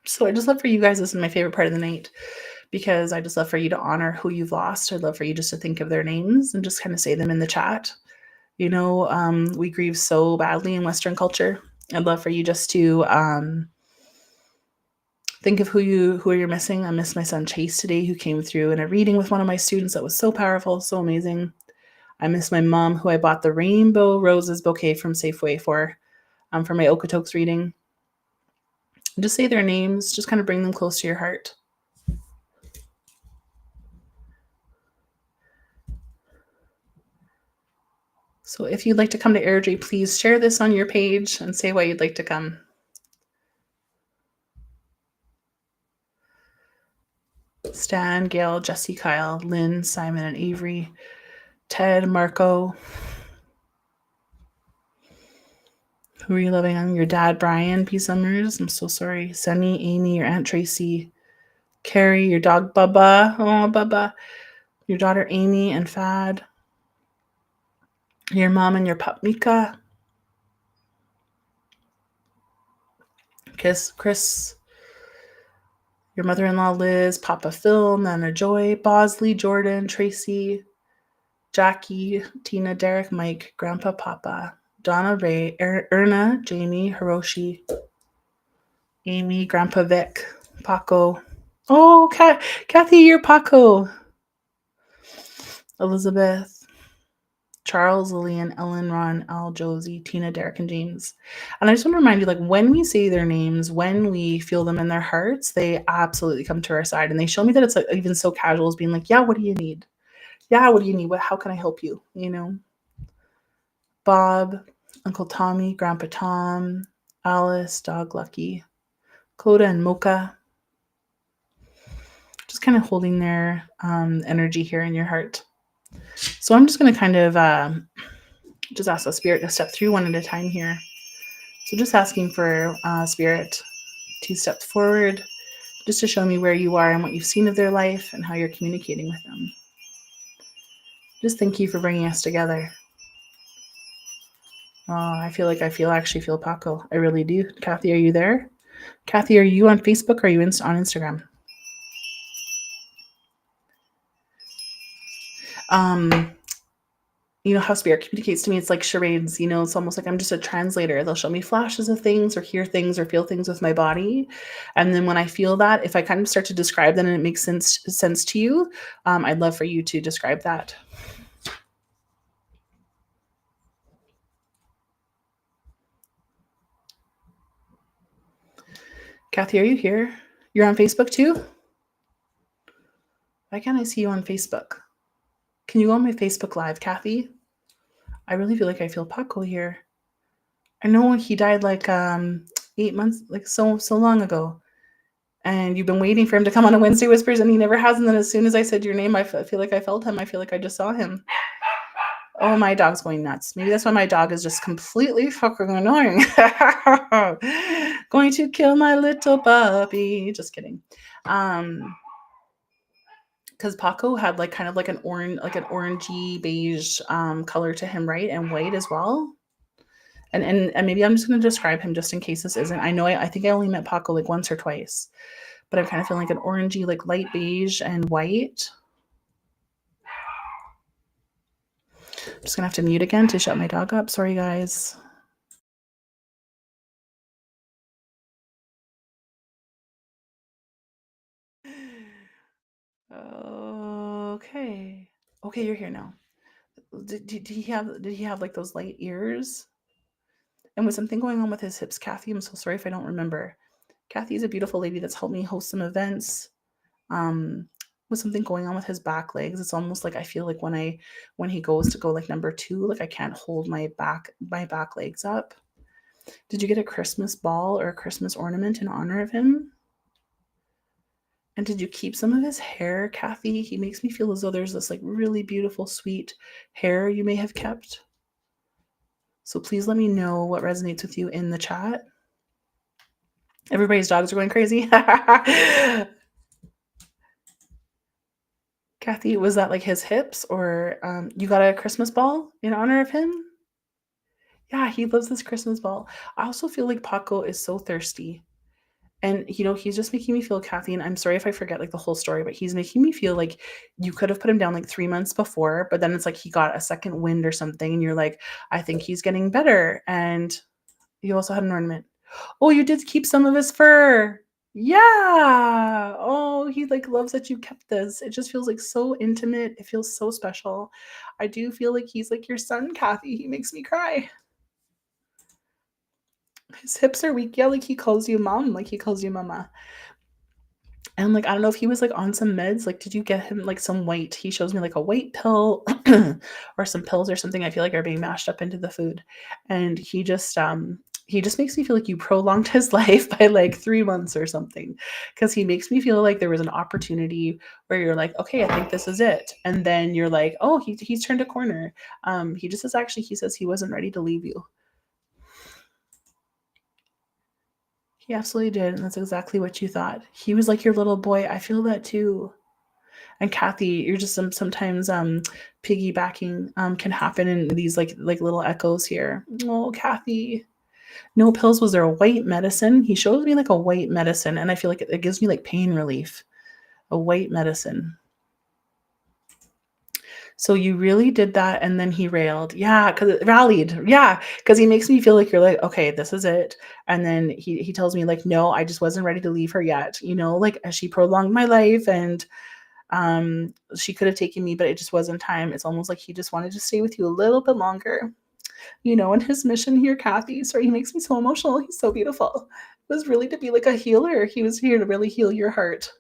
So I just love for you guys, this is my favorite part of the night, because I just love for you to honor who you've lost. I'd love for you just to think of their names and just kind of say them in the chat. You know, we grieve so badly in Western culture. I'd love for you just to think of who you're missing. I miss my son Chase today, who came through in a reading with one of my students that was so powerful, so amazing. I miss my mom, who I bought the rainbow roses bouquet from Safeway for my Okotoks reading. Just say their names, just kind of bring them close to your heart. So if you'd like to come to Airdrie, please share this on your page and say why you'd like to come. Stan, Gail, Jesse, Kyle, Lynn, Simon, and Avery, Ted, Marco. Who are you loving on? Your dad, Brian P. Summers. I'm so sorry. Sunny, Amy, your Aunt Tracy, Carrie, your dog, Bubba. Oh, Bubba. Your daughter, Amy, and Fad. Your mom and your pup, Mika. Chris. Your mother-in-law, Liz, Papa Phil, Nana Joy, Bosley, Jordan, Tracy, Jackie, Tina, Derek, Mike, Grandpa, Papa, Donna, Ray, Erna, Jamie, Hiroshi, Amy, Grandpa Vic, Paco. Oh, Kathy, you're Paco. Elizabeth, Charles, Lillian, Ellen, Ron, Al, Josie, Tina, Derek, and James. And I just want to remind you, like, when we say their names, when we feel them in their hearts, they absolutely come to our side. And they show me that it's like even so casual as being like, yeah, what do you need? Yeah, what do you need? How can I help you? You know? Bob, Uncle Tommy, Grandpa Tom, Alice, Dog Lucky, Coda and Mocha. Just kind of holding their energy here in your heart. So I'm just going to kind of just ask the spirit to step through one at a time here. So just asking for spirit to step forward, just to show me where you are and what you've seen of their life and how you're communicating with them. Just thank you for bringing us together. Oh, I actually feel Paco. I really do. Kathy, are you there? Kathy, are you on Facebook or are you on Instagram? you know how spirit communicates to me, it's like charades, you know, it's almost like I'm just a translator. They'll show me flashes of things or hear things or feel things with my body. And then when I feel that, if I kind of start to describe them and it makes sense to you, I'd love for you to describe that. Kathy, are you here? You're on Facebook too? Why can't I see you on Facebook? Can you go on my Facebook Live, Kathy? I really feel like I feel Paco here. I know he died like 8 months, like so long ago. And you've been waiting for him to come on a Wednesday Whispers, and he never has. And then as soon as I said your name, I feel like I felt him. I feel like I just saw him. Oh, my dog's going nuts. Maybe that's why my dog is just completely fucking annoying. Going to kill my little puppy. Just kidding. Because Paco had like kind of like an orangey beige color to him, right? And white as well. And maybe I'm just going to describe him just in case this isn't. I think I only met Paco like once or twice, but I'm kind of feeling like an orangey, like light beige and white. I'm just gonna have to mute again to shut my dog up. Sorry, guys. Okay. Okay, you're here now. Did he have like those light ears? And was something going on with his hips, Kathy? I'm so sorry if I don't remember. Kathy's a beautiful lady that's helped me host some events. Was something going on with his back legs? It's almost like I feel like when he goes to go like number 2, like I can't hold my back legs up. Did you get a Christmas ball or a Christmas ornament in honor of him? And did you keep some of his hair, Kathy? He makes me feel as though there's this like really beautiful, sweet hair you may have kept. So please let me know what resonates with you in the chat. Everybody's dogs are going crazy. Kathy, was that like his hips, or you got a Christmas ball in honor of him? Yeah, he loves this Christmas ball. I also feel like Paco is so thirsty. And, you know, he's just making me feel, Kathy, and I'm sorry if I forget like the whole story, but he's making me feel like you could have put him down like 3 months before, but then it's like he got a second wind or something, and you're like, I think he's getting better. And you also had an ornament. Oh, you did keep some of his fur. Yeah. Oh, he like loves that you kept this. It just feels like so intimate. It feels so special. I do feel like he's like your son, Kathy. He makes me cry. His hips are weak. Yeah, like he calls you mom, like he calls you mama. And like I don't know if he was like on some meds. Like, did you get him like some white? He shows me like a white pill or some pills or something. I feel like are being mashed up into the food, and he just makes me feel like you prolonged his life by like 3 months or something, because he makes me feel like there was an opportunity where you're like, okay, I think this is it, and then you're like, oh, he's turned a corner. He just says actually he says he wasn't ready to leave you. He absolutely did, and that's exactly what you thought. He was like your little boy. I feel that too. And Kathy, you're just sometimes piggybacking can happen in these like little echoes here. Oh, Kathy. No pills. Was there a white medicine? He shows me like a white medicine, and I feel like it gives me like pain relief. A white medicine. So you really did that, and then he railed. Yeah, because it rallied. Yeah, because he makes me feel like you're like, okay, this is it. And then he tells me like, no, I just wasn't ready to leave her yet. You know, like as she prolonged my life, and she could have taken me, but it just wasn't time. It's almost like he just wanted to stay with you a little bit longer. You know, and his mission here, Kathy. Sorry, he makes me so emotional. He's so beautiful. It was really to be like a healer. He was here to really heal your heart.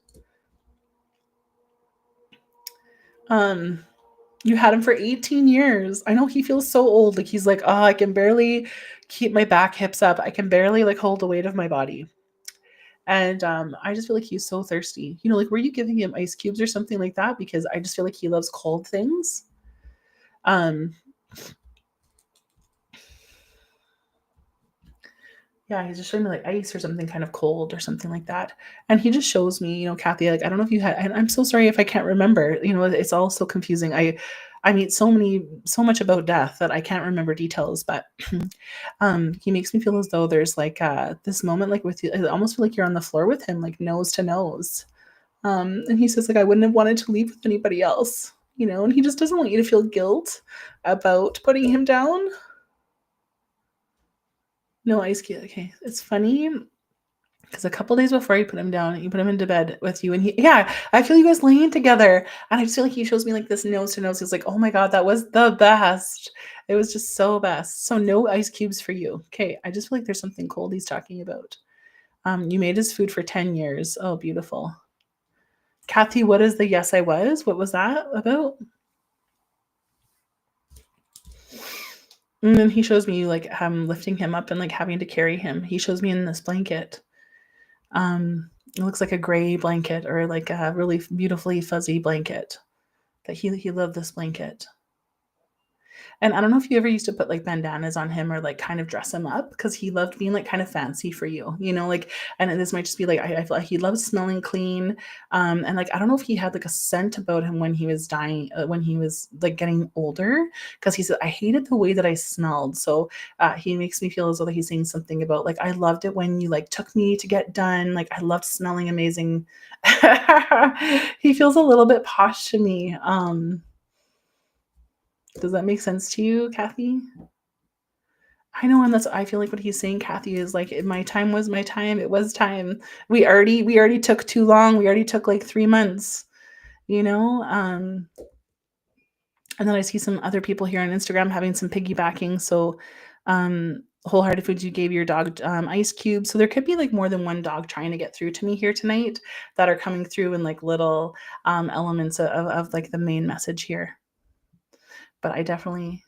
You had him for 18 years. I know he feels so old. Like he's like, oh, I can barely keep my back hips up. I can barely like hold the weight of my body. And I just feel like he's so thirsty. You know, like were you giving him ice cubes or something like that? Because I just feel like he loves cold things. Um, yeah, he's just showing me like ice or something kind of cold or something like that. And he just shows me, you know, Kathy, like I don't know if you had, and I'm so sorry if I can't remember. You know, it's all so confusing. I meet so much about death that I can't remember details, but he makes me feel as though there's like this moment like with you. I almost feel like you're on the floor with him, like nose to nose. And he says like I wouldn't have wanted to leave with anybody else. and he just doesn't want you to feel guilt about putting him down. No ice cube. Okay. It's funny because a couple days before you put him down, you put him into bed with you, and I feel you guys laying together, and I just feel like he shows me like this nose to nose. He's like, oh my God, that was the best. It was just so best. So no ice cubes for you. Okay. I just feel like there's something cold he's talking about. You made his food for 10 years. Oh, beautiful. Kathy, what is the yes, I was? What was that about? And then he shows me like lifting him up and like having to carry him. He shows me in this blanket. It looks like a gray blanket or like a really beautifully fuzzy blanket. That he loved this blanket. And I don't know if you ever used to put like bandanas on him or like kind of dress him up because he loved being like kind of fancy for you, like, and this might just be like, I feel like he loves smelling clean. And like, I don't know if he had like a scent about him when he was dying, when he was like getting older, because he said, I hated the way that I smelled. So he makes me feel as though he's saying something about like, I loved it when you like took me to get done. Like, I loved smelling amazing. He feels a little bit posh to me. Does that make sense to you, Kathy? I know, and I feel like what he's saying, Kathy, is like my time was my time. It was time. We already took too long. We already took like 3 months, you know? And then I see some other people here on Instagram having some piggybacking. So Wholehearted Foods, you gave your dog ice cubes. So there could be like more than one dog trying to get through to me here tonight that are coming through in like little elements of like the main message here. But I definitely.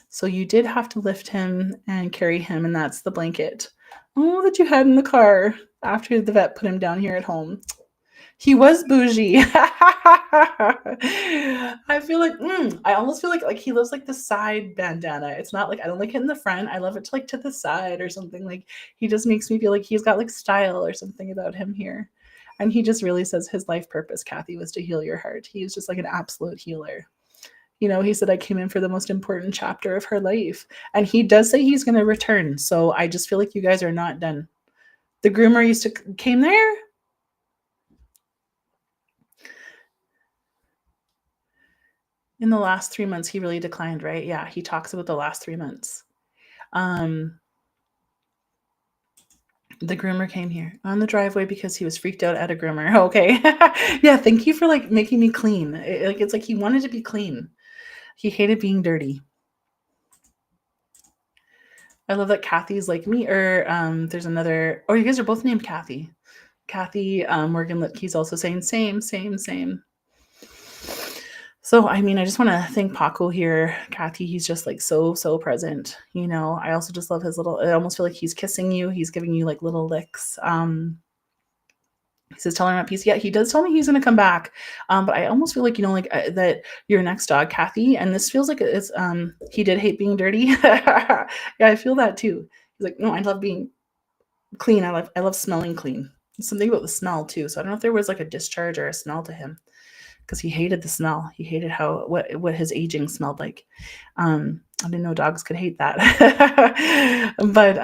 So you did have to lift him and carry him, and that's the blanket. Oh, that you had in the car after the vet put him down here at home. He was bougie. I feel like I almost feel like he loves like the side bandana. It's not like I don't like it in the front. I love it to like to the side or something. Like he just makes me feel like he's got like style or something about him here. And he just really says his life purpose, Kathy, was to heal your heart. He's just like an absolute healer. He said, I came in for the most important chapter of her life. And he does say he's going to return. So I just feel like you guys are not done. The groomer came there. In the last 3 months, he really declined, right? Yeah, he talks about the last 3 months. The groomer came here on the driveway because he was freaked out at a groomer. Okay. Yeah, thank you for like making me clean. It's like he wanted to be clean. He hated being dirty. I love that Kathy's like me, or there's another, you guys are both named Kathy. Kathy Morgan Lipke's also saying same. So, I mean, I just want to thank Paco here. Kathy, he's just like so present. I also just love his I almost feel like he's kissing you. He's giving you like little licks. He says, tell her I'm at peace. Yeah, he does tell me he's going to come back. But I almost feel like, that your next dog, Kathy, and this feels like it's, he did hate being dirty. Yeah, I feel that too. He's like, no, I love being clean. I love smelling clean. There's something about the smell too. So I don't know if there was like a discharge or a smell to him because he hated the smell. He hated what his aging smelled like. I didn't know dogs could hate that. But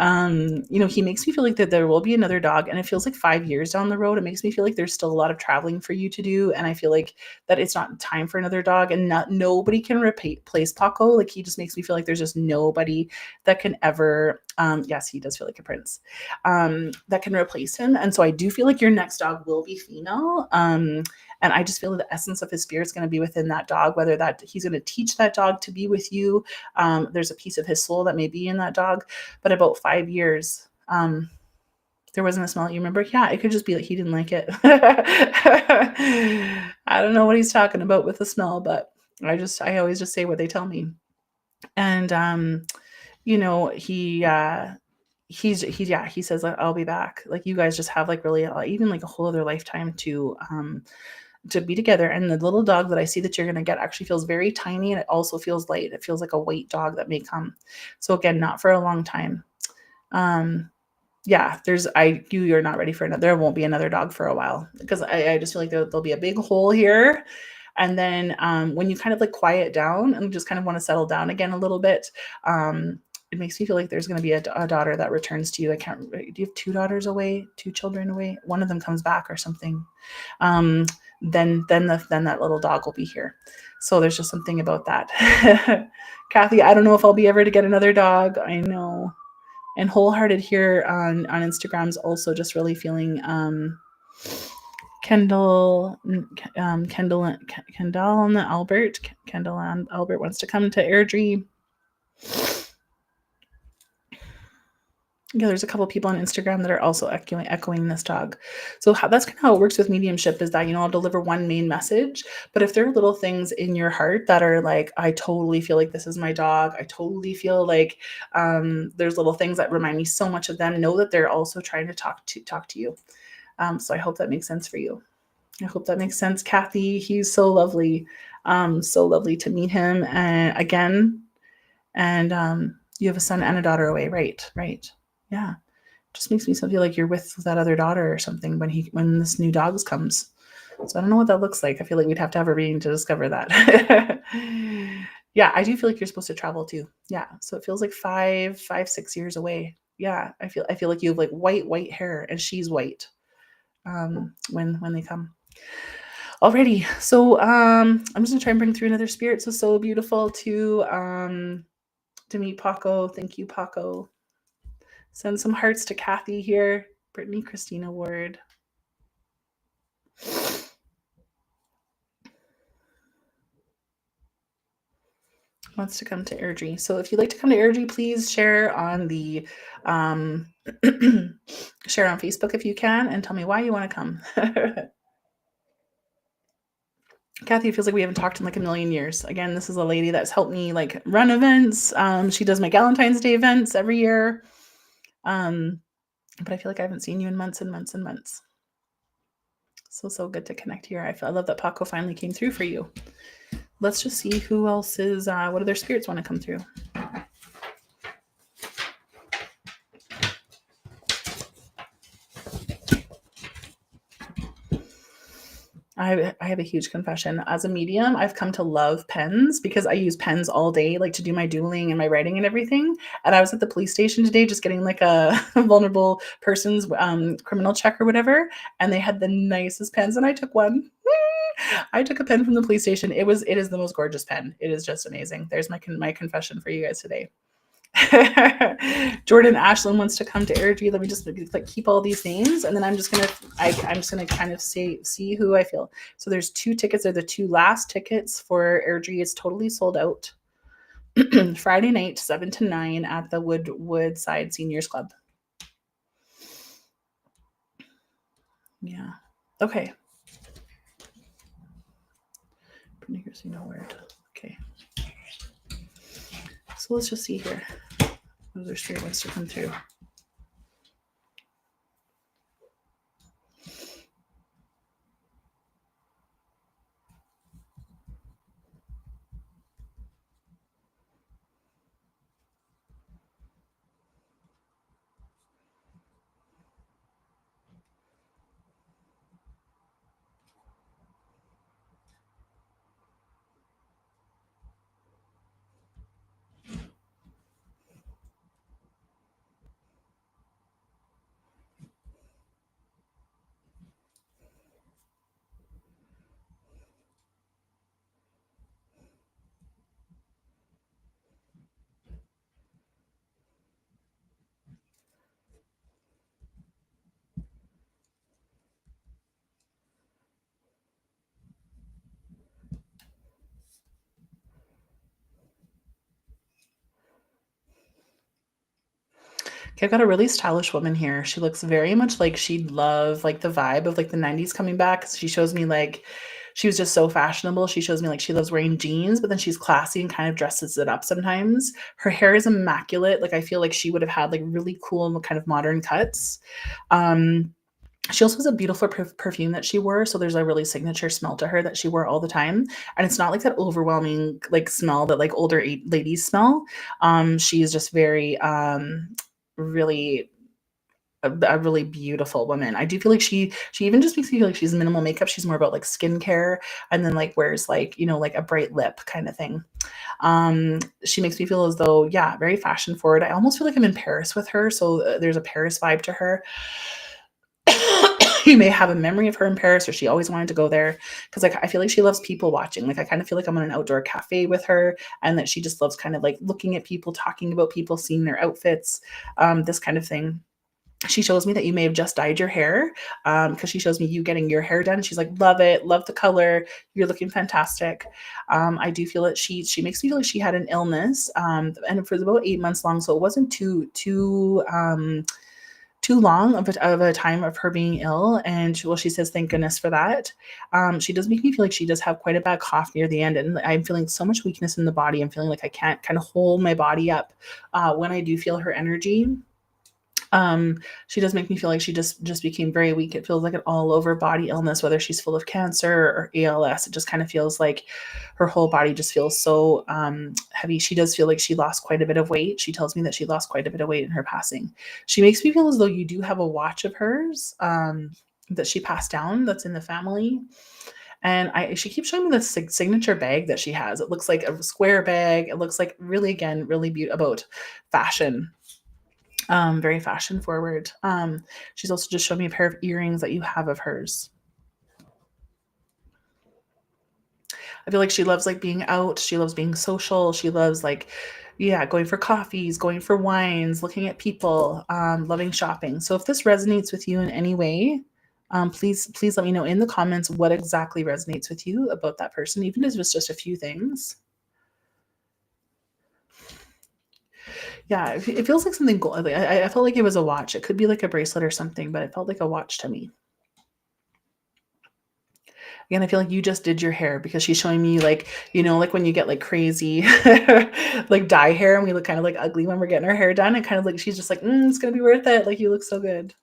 he makes me feel like that there will be another dog, and it feels like 5 years down the road. It makes me feel like there's still a lot of traveling for you to do, and I feel like that it's not time for another dog, and nobody can replace Paco. Like he just makes me feel like there's just nobody that can ever. Yes, he does feel like a prince. That can replace him, and so I do feel like your next dog will be female. And I just feel the essence of his spirit is going to be within that dog, whether that he's going to teach that dog to be with you. There's a piece of his soul that may be in that dog. But about 5 years, there wasn't a smell. You remember? Yeah, it could just be like he didn't like it. I don't know what he's talking about with the smell, but I always just say what they tell me. And he says I'll be back. Like you guys just have like really even like a whole other lifetime to be together. And the little dog that I see that you're going to get actually feels very tiny, and it also feels light. It feels like a white dog that may come. So again, not for a long time. Yeah, you're not ready for another. There won't be another dog for a while because I just feel like there'll be a big hole here. And then when you kind of like quiet down and just kind of want to settle down again a little bit, it makes me feel like there's going to be a daughter that returns to you. I can't. Do you have two daughters away? Two children away? One of them comes back or something. Then that little dog will be here. So there's just something about that. Kathy, I don't know if I'll be ever to get another dog. I know. And Wholehearted here on Instagram's also just really feeling Kendall and Albert. Kendall and Albert wants to come to Airdrie. Yeah, there's a couple of people on Instagram that are also echoing this dog. So that's kind of how it works with mediumship, is that, I'll deliver one main message, but if there are little things in your heart that are like, I totally feel like this is my dog, I totally feel like there's little things that remind me so much of them, know that they're also trying to talk to you. So I hope that makes sense for you. I hope that makes sense. Kathy, he's so lovely. So lovely to meet him again. And you have a son and a daughter away, right? Yeah. Just makes me feel like you're with that other daughter or something when this new dog comes. So I don't know what that looks like. I feel like we'd have to have a reading to discover that. Yeah, I do feel like you're supposed to travel too. Yeah. So it feels like 6 years away. Yeah. I feel like you have like white hair and she's white when they come. Alrighty. So I'm just gonna try and bring through another spirit. So beautiful to meet Paco. Thank you, Paco. Send some hearts to Kathy here. Brittany Christina Ward. Wants to come to Airdrie. So if you'd like to come to Airdrie, please share on the share on Facebook if you can, and tell me why you want to come. Kathy, it feels like we haven't talked in like a million years. Again, this is a lady that's helped me like run events. She does my Valentine's Day events every year. But I feel like I haven't seen you in months and months and months. So good to connect here. I love that Paco finally came through for you. Let's just see who else is, what other spirits want to come through. I have a huge confession. As a medium, I've come to love pens because I use pens all day, like to do my doodling and my writing and everything. And I was at the police station today just getting like a vulnerable person's criminal check or whatever. And they had the nicest pens and I took one. I took a pen from the police station. It is the most gorgeous pen. It is just amazing. There's my confession for you guys today. Jordan Ashland wants to come to Airdrie. Let me just like keep all these names, and then I'm just gonna kind of see who I feel. So there's 2 tickets. They're the 2 last tickets for Airdrie. It's totally sold out. Friday night, 7 to 9 at the Woodside Seniors Club. Yeah. Okay. Okay. So let's just see here. What other spirit wants to come through? Okay, I've got a really stylish woman here. She looks very much like she'd love like the vibe of like the 90s coming back. She shows me like she was just so fashionable. She shows me like she loves wearing jeans, but then she's classy and kind of dresses it up sometimes. Her hair is immaculate. Like I feel like she would have had like really cool kind of modern cuts. She also has a beautiful perfume that she wore. So there's a really signature smell to her that she wore all the time. And it's not like that overwhelming like smell that like older ladies smell. She's just very really a really beautiful woman. I do feel like she even just makes me feel like she's minimal makeup. She's more about like skincare and then like wears like, like a bright lip kind of thing. She makes me feel as though, yeah, very fashion forward. I almost feel like I'm in Paris with her. So there's a Paris vibe to her. You may have a memory of her in Paris or she always wanted to go there because like I feel like she loves people watching. Like I kind of feel like I'm on an outdoor cafe with her and that she just loves kind of like looking at people, talking about people, seeing their outfits, this kind of thing. She shows me that you may have just dyed your hair because she shows me you getting your hair done. She's like, love it, love the color, you're looking fantastic. I do feel that she makes me feel like she had an illness, and it was about 8 months long, so it wasn't too long of a time of her being ill. And well, she says, thank goodness for that. She does make me feel like she does have quite a bad cough near the end. And I'm feeling so much weakness in the body. I'm feeling like I can't kind of hold my body up when I do feel her energy. She does make me feel like she just became very weak. It feels like an all over body illness, whether she's full of cancer or ALS. It just kind of feels like her whole body just feels so heavy. She does feel like she lost quite a bit of weight. She tells me that she lost quite a bit of weight in her passing. She makes me feel as though you do have a watch of hers that she passed down that's in the family. And she keeps showing me this signature bag that she has. It looks like a square bag. It looks like really, again, really beautiful about fashion. Very fashion forward. She's also just showed me a pair of earrings that you have of hers. I feel like she loves like being out. She loves being social. She loves like, yeah, going for coffees, going for wines, looking at people, loving shopping. So if this resonates with you in any way, please let me know in the comments what exactly resonates with you about that person, even if it's just a few things. Yeah, it feels like something gold. Like, I felt like it was a watch. It could be like a bracelet or something, but it felt like a watch to me. Again, I feel like you just did your hair because she's showing me like, like when you get like crazy, like dye hair and we look kind of like ugly when we're getting our hair done. And kind of like, she's just like, it's going to be worth it. Like you look so good.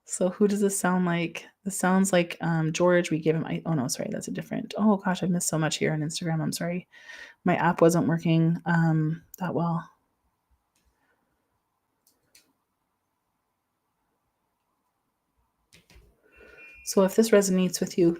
So who does this sound like? This sounds like George. We gave him, oh no, sorry. That's a different, oh gosh, I've missed so much here on Instagram. I'm sorry. My app wasn't working that well. So if this resonates with you,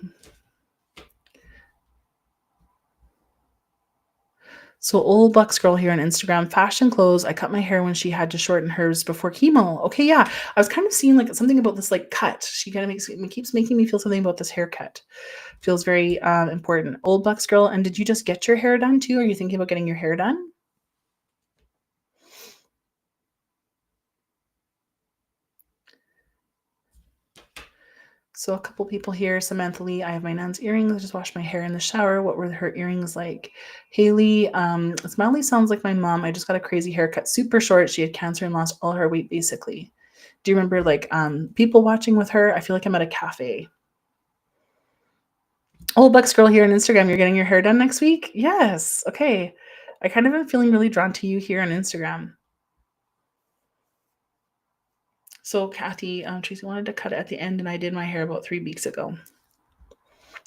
so old Bucks girl here on Instagram, fashion clothes. I cut my hair when she had to shorten hers before chemo. Okay, yeah. I was kind of seeing like something about this like cut. She kind of keeps making me feel something about this haircut. Feels very important. Old Bucks girl, and did you just get your hair done too? Are you thinking about getting your hair done? So a couple people here. Samantha Lee, I have my nan's earrings. I just washed my hair in the shower. What were her earrings like? Haley, Smiley sounds like my mom. I just got a crazy haircut, super short. She had cancer and lost all her weight basically. Do you remember like people watching with her? I feel like I'm at a cafe. Old Bucks girl here on Instagram. You're getting your hair done next week? Yes. Okay. I kind of am feeling really drawn to you here on Instagram. So Kathy, Tracy wanted to cut it at the end and I did my hair about 3 weeks ago.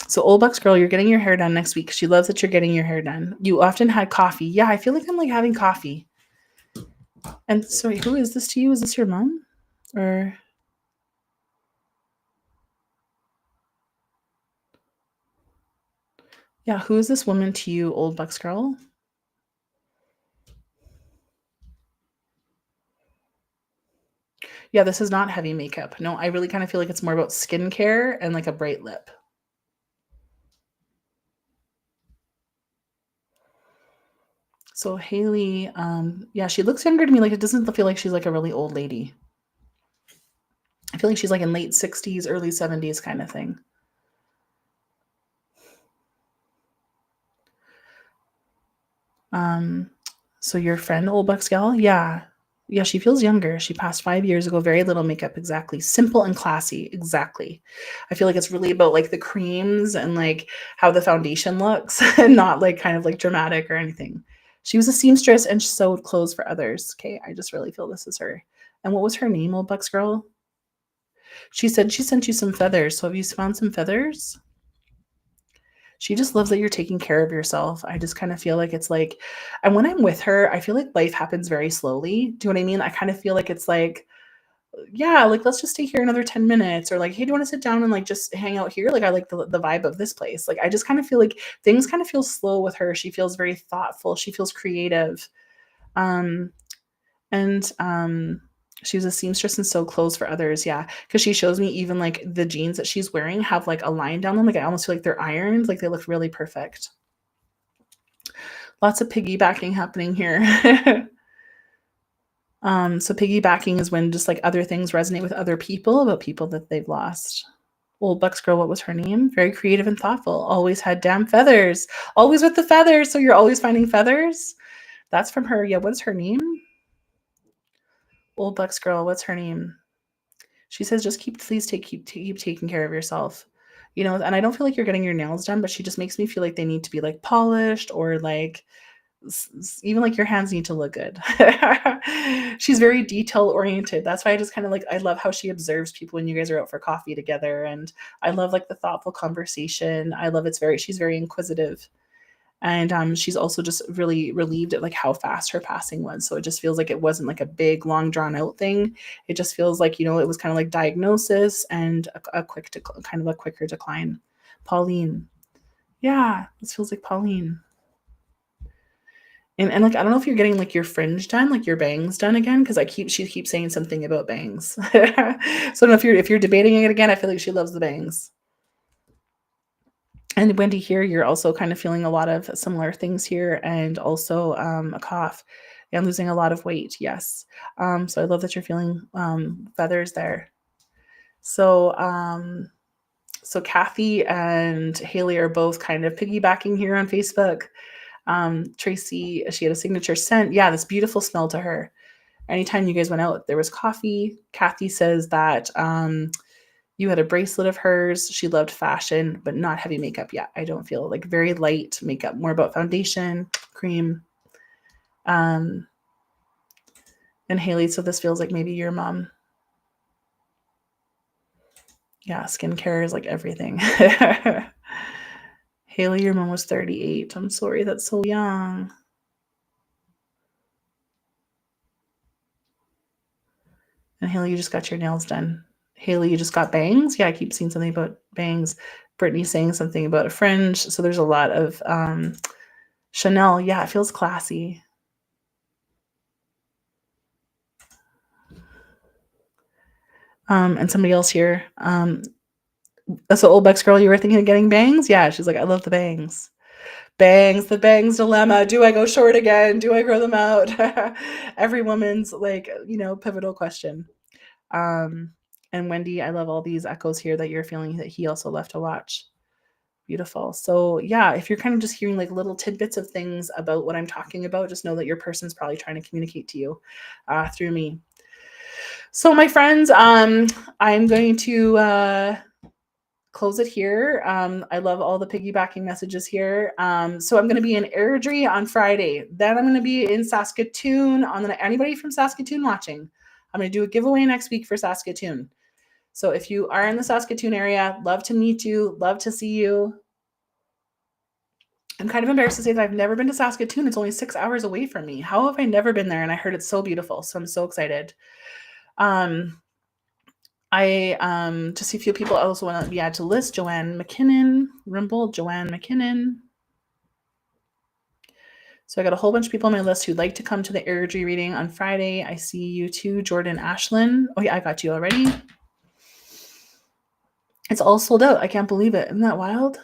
So old Bucks girl, you're getting your hair done next week. She loves that you're getting your hair done. You often had coffee. Yeah, I feel like I'm like having coffee. And sorry, who is this to you? Is this your mom? Or yeah, who is this woman to you, old Bucks girl? Yeah, this is not heavy makeup. No, I really kind of feel like it's more about skincare and like a bright lip. So Haley, yeah, she looks younger to me. Like it doesn't feel like she's like a really old lady. I feel like she's like in late 60s, early 70s kind of thing. So your friend, old Bucks gal, yeah. Yeah, she feels younger. She passed 5 years ago. Very little makeup, exactly. Simple and classy, exactly. I feel like it's really about like the creams and like how the foundation looks and not like kind of like dramatic or anything. She was a seamstress and she sewed clothes for others. Okay, I just really feel this is her. And what was her name, old Bucks girl? She said she sent you some feathers. So have you found some feathers? She just loves that you're taking care of yourself. I just kind of feel like it's like, and when I'm with her, I feel like life happens very slowly. Do you know what I mean? I kind of feel like it's like, yeah, like let's just stay here another 10 minutes, or like, hey, do you want to sit down and like just hang out here? Like I like the vibe of this place. Like I just kind of feel like things kind of feel slow with her. She feels very thoughtful. She feels creative. Um, and she was a seamstress and sewed clothes for others. Yeah, because she shows me even like the jeans that she's wearing have like a line down them. Like I almost feel like they're ironed. Like they look really perfect. Lots of piggybacking happening here. So piggybacking is when just like other things resonate with other people about people that they've lost. Old Bucks girl, what was her name? Very creative and thoughtful. Always had damn feathers. Always with the feathers. So you're always finding feathers. That's from her. Yeah, what's her name? Old Bucks girl, what's her name? She says, just keep taking care of yourself. You know, and I don't feel like you're getting your nails done, but she just makes me feel like they need to be like polished, or like even like your hands need to look good. She's very detail oriented. That's why I just kind of like, I love how she observes people when you guys are out for coffee together. And I love like the thoughtful conversation. I love she's very inquisitive. And she's also just really relieved at like how fast her passing was. So it just feels like it wasn't like a big, long, drawn out thing. It just feels like, it was kind of like diagnosis and a kind of a quicker decline. Pauline. Yeah, this feels like Pauline. And like I don't know if you're getting like your fringe done, like your bangs done again, because she keeps saying something about bangs. So I don't know if you're debating it again. I feel like she loves the bangs. And Wendy, here you're also kind of feeling a lot of similar things here, and also a cough and losing a lot of weight. Yes. So I love that you're feeling feathers there. So Kathy and Haley are both kind of piggybacking here on Facebook. Tracy, she had a signature scent. Yeah, this beautiful smell to her. Anytime you guys went out, there was coffee. Kathy says that you had a bracelet of hers. She loved fashion, but not heavy makeup yet. I don't feel like very light makeup, more about foundation, cream. And Haley, so this feels like maybe your mom. Yeah, skincare is like everything. Haley, your mom was 38. I'm sorry, that's so young. And Haley, you just got your nails done. Haley, you just got bangs? Yeah, I keep seeing something about bangs. Brittany saying something about a fringe. So there's a lot of Chanel. Yeah, it feels classy. And somebody else here. That's the old Bucks girl. You were thinking of getting bangs? Yeah, she's like, I love the bangs. Bangs, the bangs dilemma. Do I go short again? Do I grow them out? Every woman's like, pivotal question. And Wendy, I love all these echoes here that you're feeling that he also left to watch. Beautiful. So yeah, if you're kind of just hearing like little tidbits of things about what I'm talking about, just know that your person's probably trying to communicate to you through me. So my friends, I'm going to close it here. I love all the piggybacking messages here. So I'm going to be in Airdrie on Friday. Then I'm going to be in Saskatoon. Anybody from Saskatoon watching? I'm going to do a giveaway next week for Saskatoon. So if you are in the Saskatoon area, love to meet you, love to see you. I'm kind of embarrassed to say that I've never been to Saskatoon. It's only 6 hours away from me. How have I never been there? And I heard it's so beautiful. So I'm so excited. I just see a few people also want to be added to the list. Joanne McKinnon, Rimble, Joanne McKinnon. So I got a whole bunch of people on my list who'd like to come to the Airdrie reading on Friday. I see you too, Jordan Ashlyn. Oh yeah, I got you already. It's all sold out. I can't believe it. Isn't that wild?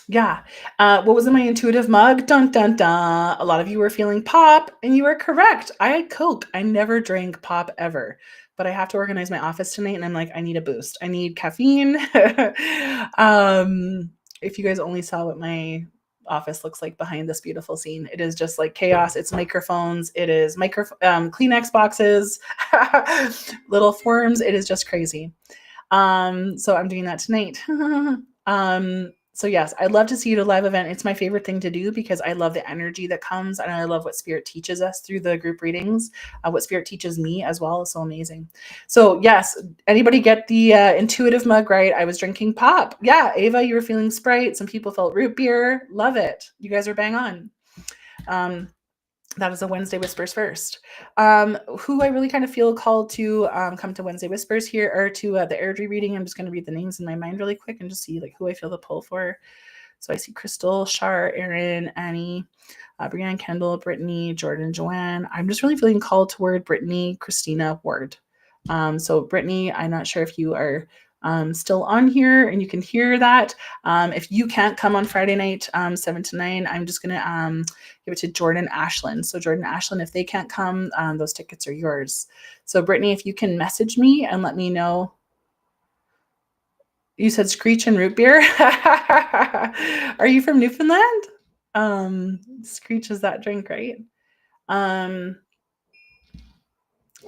Yeah. What was in my intuitive mug? Dun, dun, dun. A lot of you were feeling pop, and you were correct. I had Coke. I never drank pop ever, but I have to organize my office tonight, and I'm like, I need a boost. I need caffeine. If you guys only saw what my office looks like behind this beautiful scene, it is just like chaos. It's microphones. It is Kleenex boxes, little forms. It is just crazy. So I'm doing that tonight. So yes, I'd love to see you at a live event. It's my favorite thing to do because I love the energy that comes, and I love what Spirit teaches us through the group readings. What Spirit teaches me as well is so amazing. So yes, anybody get the intuitive mug right? I was drinking pop. Yeah, Ava, you were feeling Sprite. Some people felt root beer. Love it. You guys are bang on. That is a Wednesday Whispers first. Who I really kind of feel called to come to Wednesday Whispers here, or to the airdrie reading. I'm just going to read the names in my mind really quick and just see like who I feel the pull for. So I see Crystal, Shar, Erin, Annie, Brianne, Kendall, Brittany, Jordan, Joanne. I'm just really feeling called toward Brittany, Christina, Ward. So Brittany, I'm not sure if you are still on here and you can hear that. If you can't come on Friday night, 7 to 9, I'm just going to give it to Jordan Ashland. So Jordan Ashland, if they can't come, those tickets are yours. So Brittany, if you can message me and let me know. You said Screech and root beer. Are you from Newfoundland? Screech is that drink, right?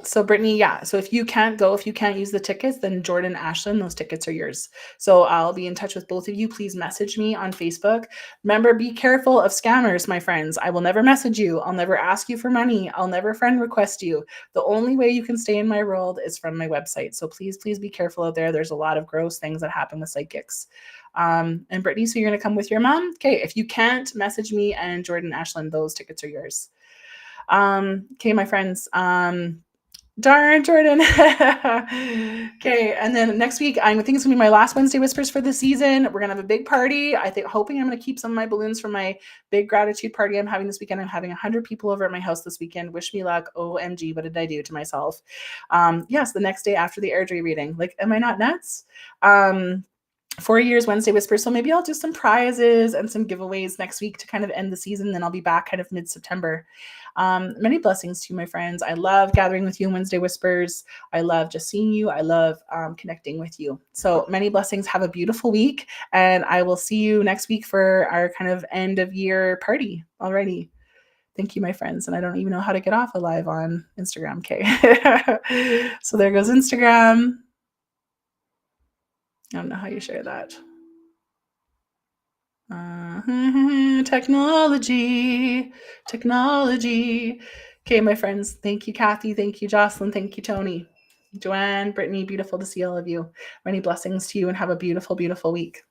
So Brittany, yeah. So if you can't go, if you can't use the tickets, then Jordan Ashland, those tickets are yours. So I'll be in touch with both of you. Please message me on Facebook. Remember, be careful of scammers, my friends. I will never message you. I'll never ask you for money. I'll never friend request you. The only way you can stay in my world is from my website. So please, please be careful out there. There's a lot of gross things that happen with psychics. And Brittany, so you're going to come with your mom? Okay. If you can't, message me and Jordan Ashland, those tickets are yours. Okay, my friends. Darn, Jordan. Okay, and then next week, I think it's gonna be my last Wednesday Whispers for the season. We're gonna have a big party. I think, hoping I'm gonna keep some of my balloons from my big gratitude party I'm having this weekend. I'm having 100 people over at my house this weekend. Wish me luck. OMG, what did I do to myself? Yes, the next day after the airdrie reading. Like, am I not nuts? 4 years Wednesday Whispers. So maybe I'll do some prizes and some giveaways next week to kind of end the season. Then I'll be back kind of mid-September. Many blessings to you, my friends. I love gathering with you on Wednesday Whispers. I love just seeing you. I love connecting with you. So many blessings. Have a beautiful week. And I will see you next week for our kind of end of year party already. Thank you, my friends. And I don't even know how to get off a live on Instagram. Okay. So there goes Instagram. I don't know how you share that. Technology. Okay, my friends. Thank you, Kathy. Thank you, Jocelyn. Thank you, Tony. Joanne, Brittany, beautiful to see all of you. Many blessings to you and have a beautiful, beautiful week.